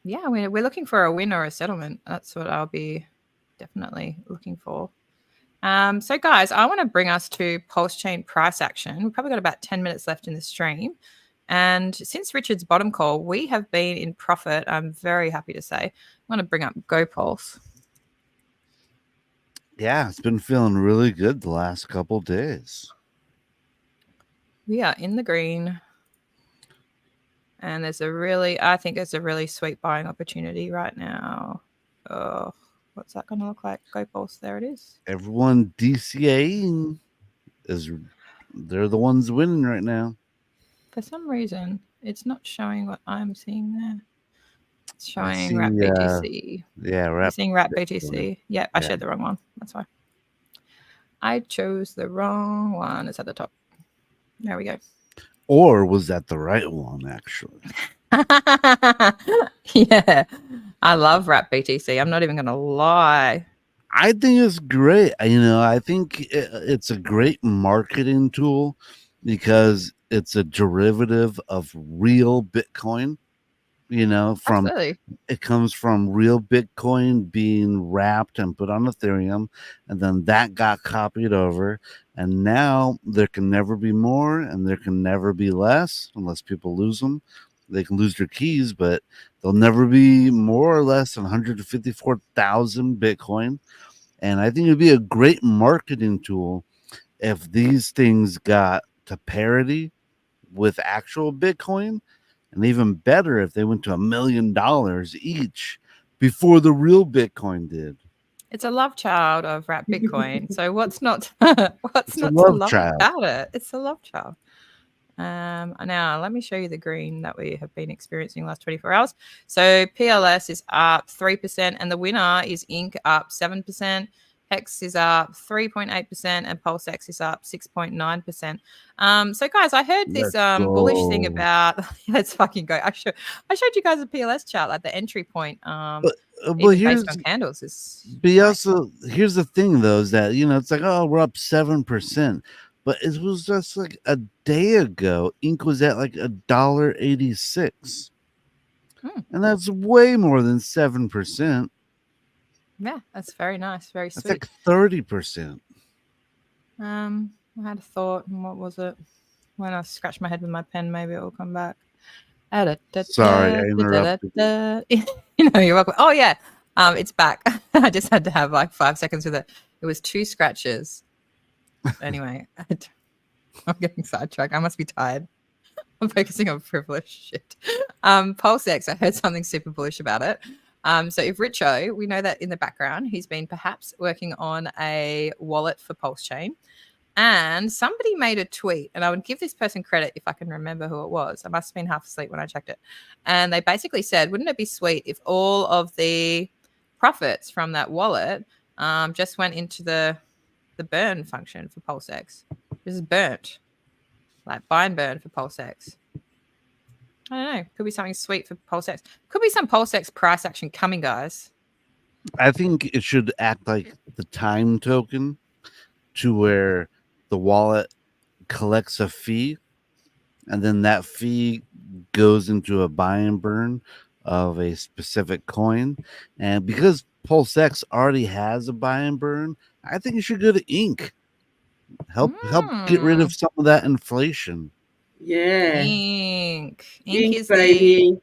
Yeah, we're looking for a win or a settlement. That's what I'll be definitely looking for. So, guys, I want to bring us to PulseChain price action. We've probably got about 10 minutes left in the stream. And since Richard's bottom call, we have been in profit. I'm very happy to say. I want to bring up GoPulse. Yeah, it's been feeling really good the last couple of days. We are in the green. And I think there's a really sweet buying opportunity right now. Oh, what's that going to look like? GoPulse, there it is. Everyone DCA they're the ones winning right now. For some reason, it's not showing what I'm seeing there. It's showing Wrap BTC. Yeah, You're seeing Wrap BTC. Yeah, I shared the wrong one. That's why. I chose the wrong one. It's at the top. There we go. Or was that the right one, actually? Yeah. I love Wrap BTC. I'm not even going to lie. I think it's great. I think it's a great marketing tool because it's a derivative of real Bitcoin. Absolutely. It comes from real Bitcoin being wrapped and put on Ethereum, and then that got copied over, and now there can never be more and there can never be less unless people lose them. They can lose their keys, but there'll never be more or less than 154,000 Bitcoin. And I think it'd be a great marketing tool if these things got to parity with actual Bitcoin. And even better if they went to $1 million each before the real Bitcoin did. It's a love child of Wrap Bitcoin. So what's not to love about it? It's a love child. Now let me show you the green that we have been experiencing the last 24 hours. So PLS is up 3%, and the winner is Inc. up 7%. Hex is up 3.8%, and PulseX is up 6.9%. So, guys, I heard this bullish thing about. Let's fucking go! I showed you guys a PLS chart, like the entry point. Well, based on candles is. But also, here's the thing, though, is that it's like, oh, we're up 7%, but it was just like a day ago, Inc. was at like $1.86, and that's way more than 7%. Yeah, that's very nice. Very sweet. That's like 30%. I had a thought, and what was it? When I scratch my head with my pen, maybe it will come back. Sorry, I interrupted. You're welcome. Oh, yeah. It's back. I just had to have like 5 seconds with it. It was 2 scratches. Anyway, I'm getting sidetracked. I must be tired. I'm focusing on privilege shit. PulseX, I heard something super bullish about it. So if Richo, we know that in the background, he's been perhaps working on a wallet for PulseChain, and somebody made a tweet, and I would give this person credit if I can remember who it was. I must have been half asleep when I checked it. And they basically said, wouldn't it be sweet if all of the profits from that wallet just went into the burn function for PulseX? This is burnt, like buy and burn for PulseX. I don't know. Could be something sweet for PulseX. Could be some PulseX price action coming, guys. I think it should act like the time token, to where the wallet collects a fee, and then that fee goes into a buy and burn of a specific coin. And because PulseX already has a buy and burn, I think you should go to Ink. Help get rid of some of that inflation. Yeah. Ink Ink, is baby.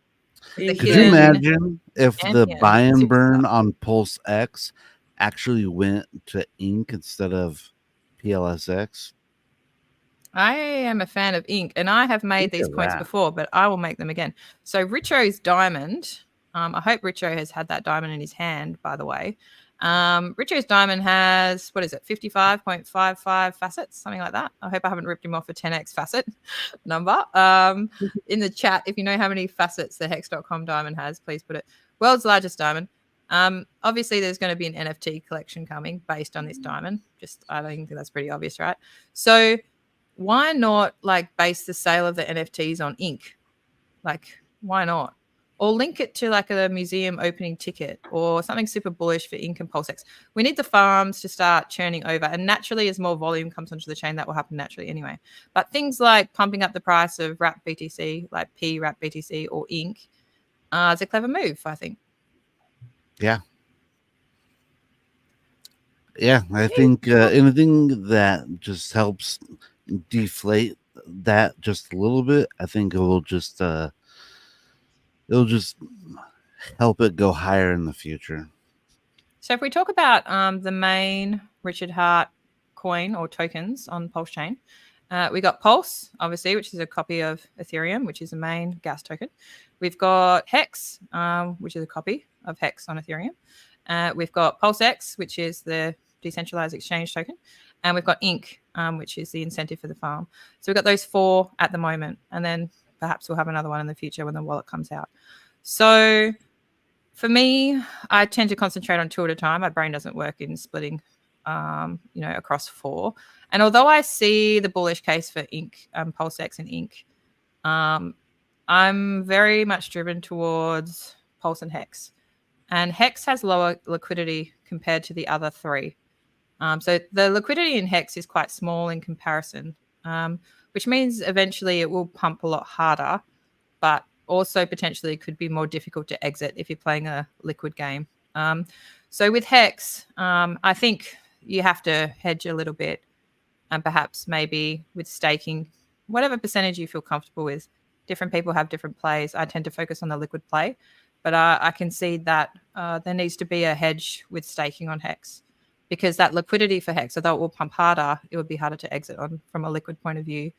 the Could you hidden imagine if the champion. buy and burn on PulseX actually went to Ink instead of PLSX? I am a fan of Ink, and I have made Look these at coins that. before, but I will make them again. So Richo's diamond. I hope Richo has had that diamond in his hand, by the way. Richo's diamond has, what is it, 55.55 facets, something like that. I hope I haven't ripped him off a 10x facet number. In the chat, if you know how many facets the hex.com diamond has, please put it. World's largest diamond. Obviously, there's going to be an NFT collection coming based on this diamond. I don't think that's pretty obvious, right? So why not like base the sale of the NFTs on Ink? Like, why not? Or link it to like a museum opening ticket or something super bullish for Ink and PulseX. We need the farms to start churning over. And naturally, as more volume comes onto the chain, that will happen naturally anyway. But things like pumping up the price of Wrap BTC, like P Wrap BTC or Ink, is a clever move, I think. Yeah. Yeah, I think anything that just helps deflate that just a little bit, I think it'll just help it go higher in the future. So if we talk about the main Richard Hart coin or tokens on PulseChain, we got Pulse, obviously, which is a copy of Ethereum, which is the main gas token. We've got Hex, which is a copy of Hex on Ethereum. We've got PulseX, which is the decentralized exchange token. And we've got Ink, which is the incentive for the farm. So we've got those 4 at the moment. And then perhaps we'll have another one in the future when the wallet comes out. So for me, I tend to concentrate on 2 at a time. My brain doesn't work in splitting, across 4. And although I see the bullish case for Ink, PulseX and Ink, I'm very much driven towards Pulse and Hex. And Hex has lower liquidity compared to the other 3. So the liquidity in Hex is quite small in comparison, which means eventually it will pump a lot harder, but also potentially could be more difficult to exit if you're playing a liquid game. So with Hex, I think you have to hedge a little bit, and perhaps maybe with staking, whatever percentage you feel comfortable with. Different people have different plays. I tend to focus on the liquid play, but I can see that there needs to be a hedge with staking on Hex, because that liquidity for Hex, although it will pump harder, it would be harder to exit on from a liquid point of view.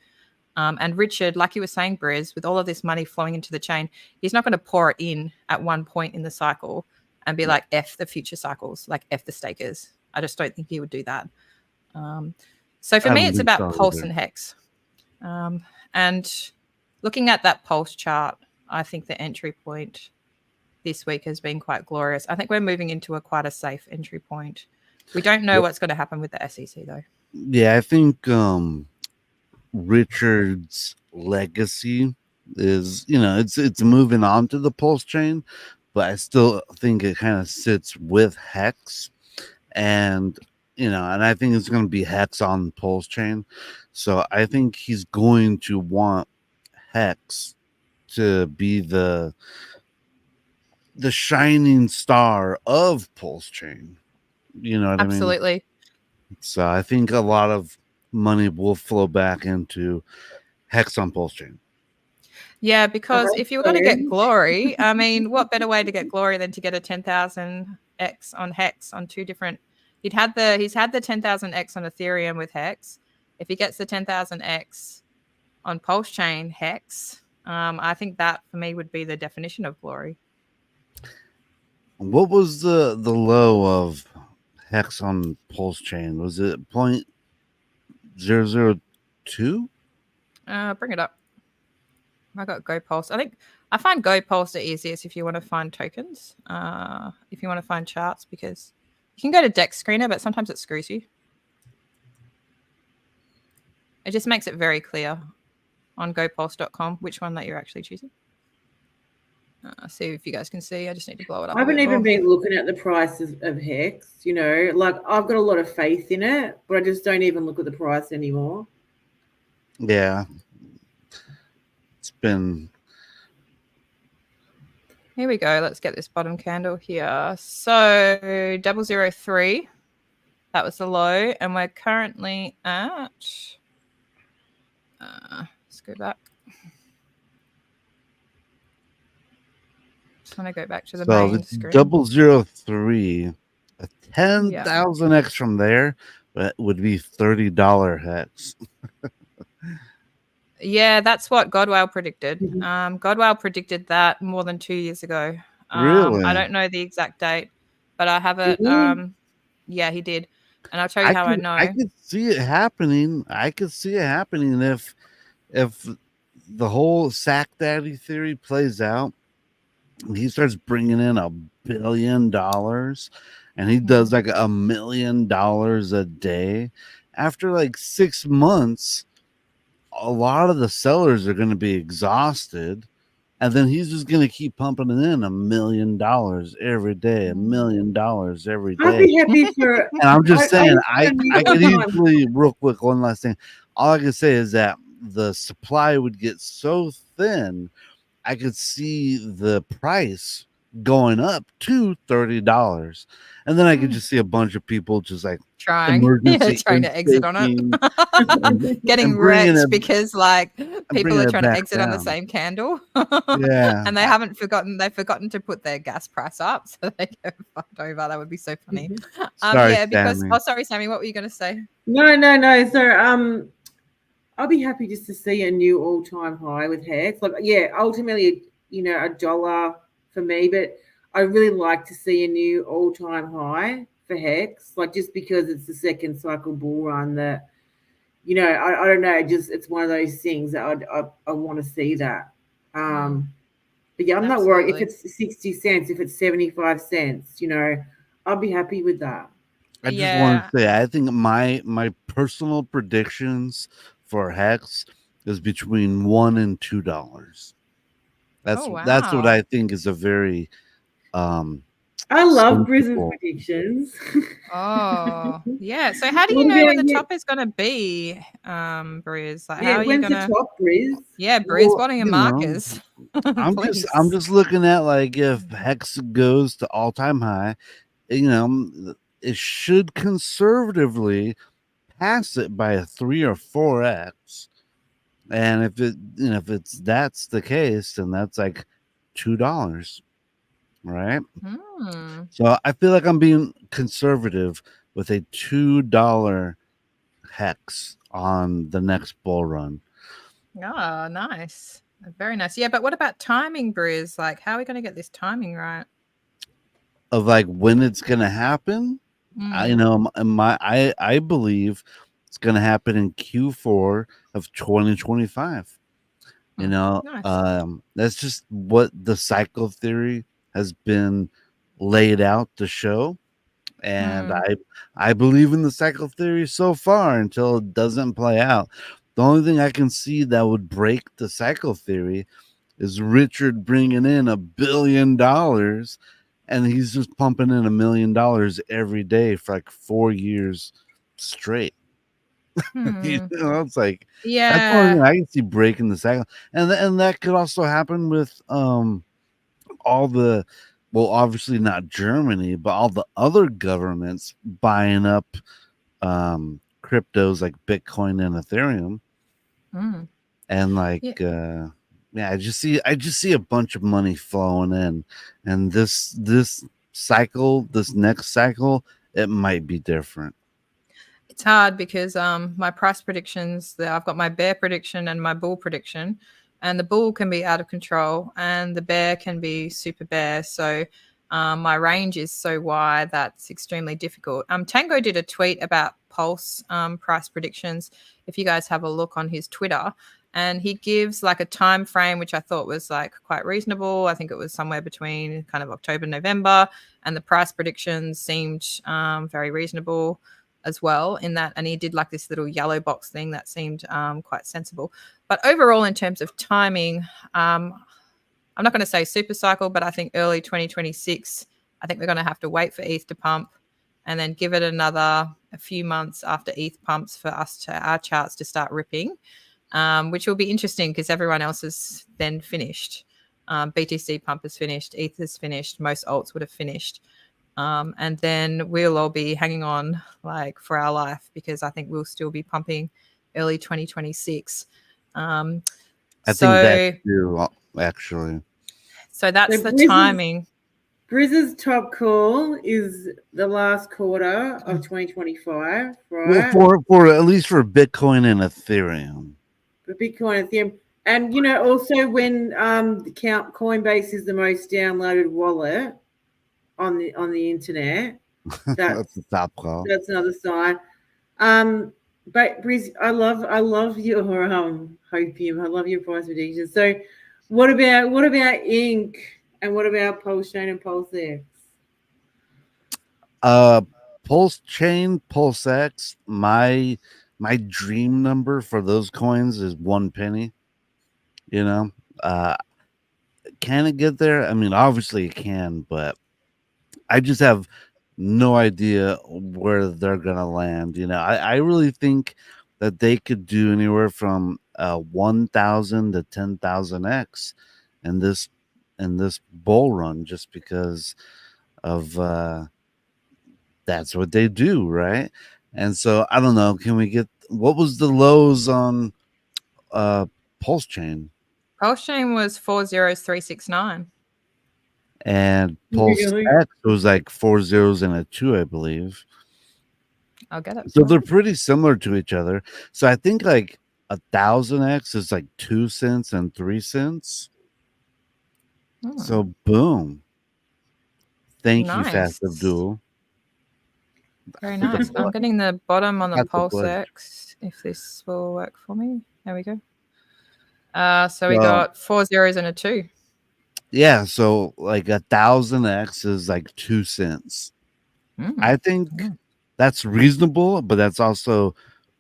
And Richard, like you were saying, Briz, with all of this money flowing into the chain, he's not going to pour it in at one point in the cycle and be like, F the future cycles, like F the stakers. I just don't think he would do that. So for me, it's about Pulse and Hex. And looking at that Pulse chart, I think the entry point this week has been quite glorious. I think we're moving into quite a safe entry point. We don't know what's going to happen with the SEC, though. Yeah, I think Richard's legacy is, it's moving on to the Pulse chain, but I still think it kind of sits with Hex, and and I think it's going to be Hex on Pulse chain. So I think he's going to want Hex to be the shining star of Pulse chain. You know what I mean? Absolutely. So I think a lot of money will flow back into Hex on PulseChain. Yeah, because if you were going to get glory, I mean, what better way to get glory than to get a 10,000x on Hex on 2 different? He's had the 10,000x on Ethereum with Hex. If he gets the 10,000x on PulseChain Hex, I think that for me would be the definition of glory. What was the low of Hex on PulseChain? Was it 0.002? Bring it up. I got GoPulse. I find GoPulse the easiest if you want to find tokens, if you want to find charts, because you can go to Dex Screener, but sometimes it screws you. It just makes it very clear on gopulse.com which one that you're actually choosing. See if you guys can see. I just need to blow it up. I haven't a bit even more. been looking at the prices of Hex, you know, like I've got a lot of faith in it, but I just don't even look at the price anymore. Yeah. It's been. Here we go. Let's get this bottom candle here. So 003, that was the low, and we're currently at. Let's go back. Just want to go back to the So main it's screen. 003, a 10,000x from there, that would be $30 hex. Yeah, that's what Godwell predicted. Godwell predicted that more than 2 years ago. Really? I don't know the exact date, but I have it. Yeah, he did. And I'll tell you how I know. I could see it happening. I could see it happening if the whole Sack Daddy theory plays out. He starts bringing in $1 billion and he does like $1 million a day. After like 6 months, a lot of the sellers are going to be exhausted, and then he's just going to keep pumping in $1 million every day, $1 million every day. I'd be happy for. And I'm just saying, I could time. easily, real quick, one last thing. All I can say is that the supply would get so thin, I could see the price going up to $30. And then I could just see a bunch of people just like trying to exit on it. Getting wrecked because like people are trying to exit on the same candle. Yeah. And they've forgotten to put their gas price up, so they get fucked over. That would be so funny. Sorry, because Sammy. sorry, Sammy, what were you gonna say? No. So I'll be happy just to see a new all-time high with Hex. Like, yeah, ultimately, you know, $1 for me, but I really like to see a new all-time high for Hex, like just because it's the second cycle bull run that, you know, I don't know, just it's one of those things that I want to see that. But yeah, I'm not worried if it's 60 cents, if it's 75 cents, you know, I'll be happy with that. I just want to say, I think my personal predictions for Hex is between $1 and $2. That's what I think is a very I love Bris's predictions. Oh, yeah. So how do you know when the top is going to be, Briz? Like, how are you when's going to the top, Briz? Yeah, Briz, what are your markers? I'm just looking at like if Hex goes to all-time high, you know, it should conservatively pass it by a 3 or 4x. And if that's the case, then that's like $2, right? So I feel like I'm being conservative with a $2 Hex on the next bull run. Oh, nice. Very nice. Yeah, but what about timing, Briz? Like, how are we going to get this timing right? Of like when it's going to happen? I believe it's going to happen in Q4 of 2025. You know, that's just what the cycle theory has been laid out to show. And I believe in the cycle theory so far until it doesn't play out. The only thing I can see that would break the cycle theory is Richard bringing in $1 billion, and he's just pumping in $1 million every day for like 4 years straight. You know, it's like that's the only thing I can see breaking the cycle, and that could also happen with all the, well, obviously not Germany, but all the other governments buying up cryptos like Bitcoin and Ethereum, and like I just see a bunch of money flowing in, and this next cycle, it might be different. It's hard because my price predictions, I've got my bear prediction and my bull prediction, and the bull can be out of control and the bear can be super bear. So my range is so wide that's extremely difficult. Tango did a tweet about Pulse price predictions, if you guys have a look on his Twitter, and he gives like a time frame which I thought was like quite reasonable. I think it was somewhere between kind of October, November, and the price predictions seemed very reasonable as well in that, and he did like this little yellow box thing that seemed quite sensible. But overall, in terms of timing, I I'm not going to say super cycle, but I think early 2026, I think we're going to have to wait for ETH to pump and then give it a few months after ETH pumps for our charts to start ripping, which will be interesting because everyone else is then finished. BTC pump is finished, ETH is finished, most alts would have finished. And then we'll all be hanging on like for our life because I think we'll still be pumping early 2026. I think that too, actually. So that's So the timing. Brizz's top call is the last quarter of 2025, right? Well, for at least for Bitcoin and Ethereum. For Bitcoin and Ethereum. And, you know, also when Coinbase is the most downloaded wallet on the internet, That's the top call. That's another sign. But Briz, I love your hopium. I love your price prediction. So what about Ink and what about PulseChain and PulseX? PulseChain, PulseX, my dream number for those coins is 1 penny. You know, can it get there? I mean, obviously it can, but I just have no idea where they're gonna land. You know, I really think that they could do anywhere from 1,000 to 10,000x in this bull run, just because of that's what they do, right? And so I don't know. Can we get what was the lows on PulseChain? PulseChain was 40369. And PulseX was like 4 zeros and a 2, I believe. I'll get it. So they're pretty similar to each other. So I think like 1,000x is like 2 cents and 3 cents. So boom. Thank you, Fast Abdul. Very nice. I'm getting the bottom on the PulseX. If this will work for me. There we go. So we got 4 zeros and a 2. Yeah, so like 1,000x is like 2 cents. I think that's reasonable, but that's also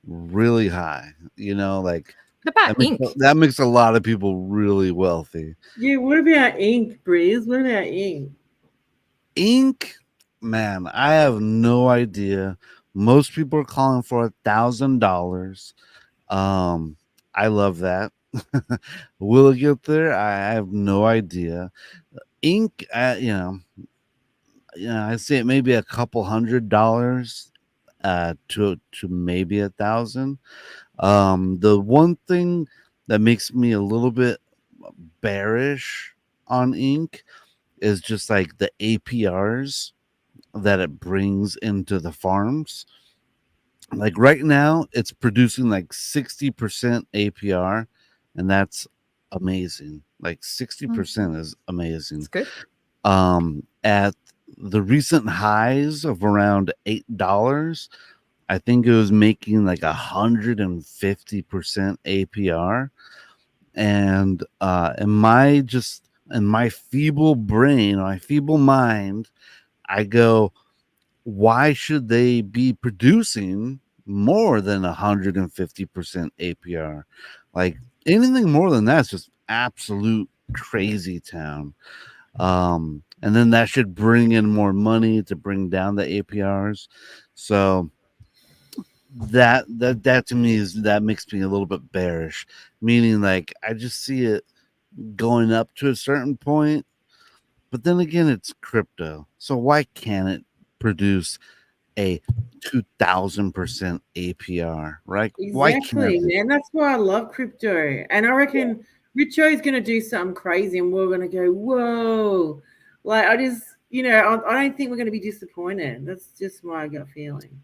really high. You know, like what about Ink? That makes a lot of people really wealthy. Yeah, what about Ink, Briz? What about Ink? Ink, man, I have no idea. Most people are calling for $1,000. I love that. Will it get there? I have no idea. Ink, I see it maybe a couple $100 to maybe 1,000. The one thing that makes me a little bit bearish on Ink is just like the APRs that it brings into the farms. Like right now, it's producing like 60% APR, and that's amazing. Like 60% is amazing. It's good. At the recent highs of around $8, I think it was making like 150% APR. And in my feeble brain, my feeble mind, I go, why should they be producing more than 150% APR? Like anything more than that's just absolute crazy town. And then that should bring in more money to bring down the APRs. So that to me makes me a little bit bearish, meaning like I just see it going up to a certain point, but then again, it's crypto. So why can't it produce a 2,000% APR, right? Exactly, man. That's why I love crypto. And I reckon Richo is going to do something crazy and we're going to go, whoa. Like, I don't think we're going to be disappointed. That's just my gut feeling.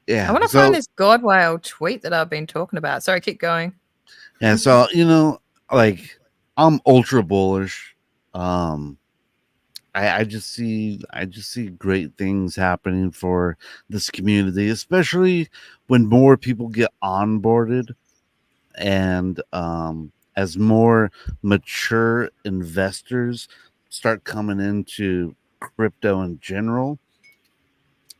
Yeah. I want to find this Godwale tweet that I've been talking about. Sorry, keep going. Yeah. So, like I'm ultra bullish. I just see great things happening for this community, especially when more people get onboarded and as more mature investors start coming into crypto in general,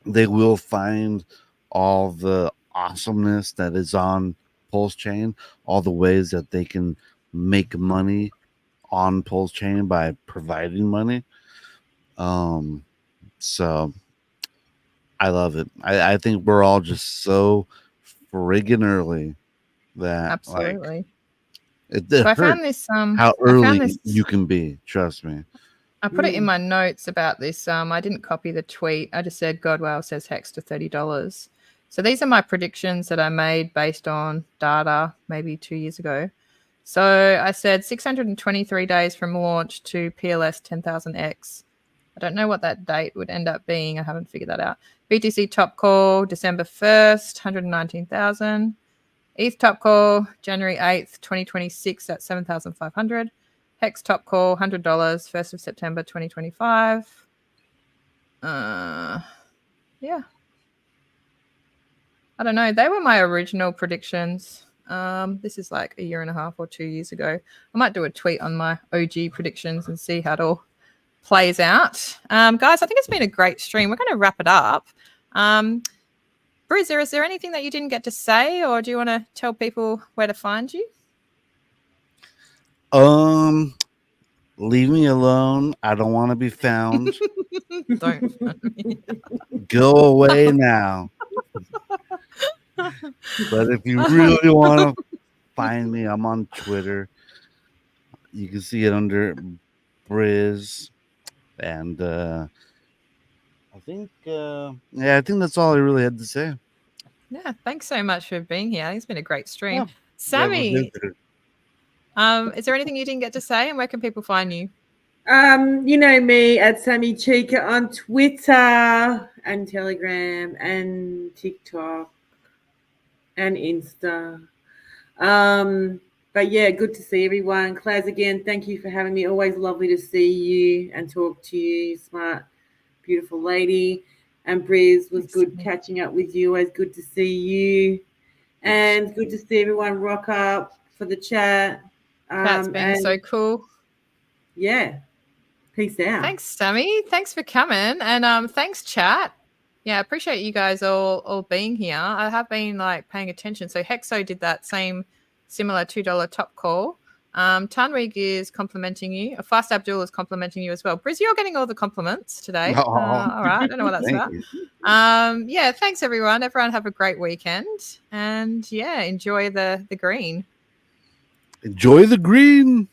they will find all the awesomeness that is on PulseChain, all the ways that they can make money on PulseChain by providing money. So I love it. I think we're all just so friggin' early that Absolutely. it So I hurts found this. how I early found this. you can be. Trust me. I put it in my notes about this. I didn't copy the tweet. I just said Godwell says hex to $30. So these are my predictions that I made based on data maybe 2 years ago. So I said 623 days from launch to PLS 10,000x. I don't know what that date would end up being. I haven't figured that out. BTC top call December 1st, 119,000. ETH top call January 8th, 2026 at 7,500. Hex top call $100, 1st of September 2025. Yeah. I don't know. They were my original predictions. This is like a year and a half or 2 years ago. I might do a tweet on my OG predictions and see how it all plays out. Guys, I think it's been a great stream. We're going to wrap it up. Bruiser, is there anything that you didn't get to say, or do you want to tell people where to find you? Leave me alone. I don't want to be found. Don't find me. Go away now. But if you really want to find me, I'm on Twitter. You can see it under Briz. And I think that's all I really had to say. Yeah, thanks so much for being here. It's been a great stream. Yeah. Sammy, is there anything you didn't get to say, and where can people find you? You know me at Sammy Chica on Twitter and Telegram and TikTok and Insta. But yeah, good to see everyone. Claz, again, thank you for having me. Always lovely to see you and talk to you, smart, beautiful lady. And Briz, was good catching up with you. Always good to see you. And good to see everyone rock up for the chat. That's been so cool. Yeah. Peace out. Thanks, Sammy. Thanks for coming. And thanks, chat. Yeah, I appreciate you guys all being here. I have been like paying attention. So Hexo did that same similar $2 top call. Tanwig is complimenting you. Fast Abdul is complimenting you as well. Briz, you're getting all the compliments today. All right. I don't know what that's about. Yeah, thanks everyone. Everyone have a great weekend. And yeah, enjoy the green. Enjoy the green.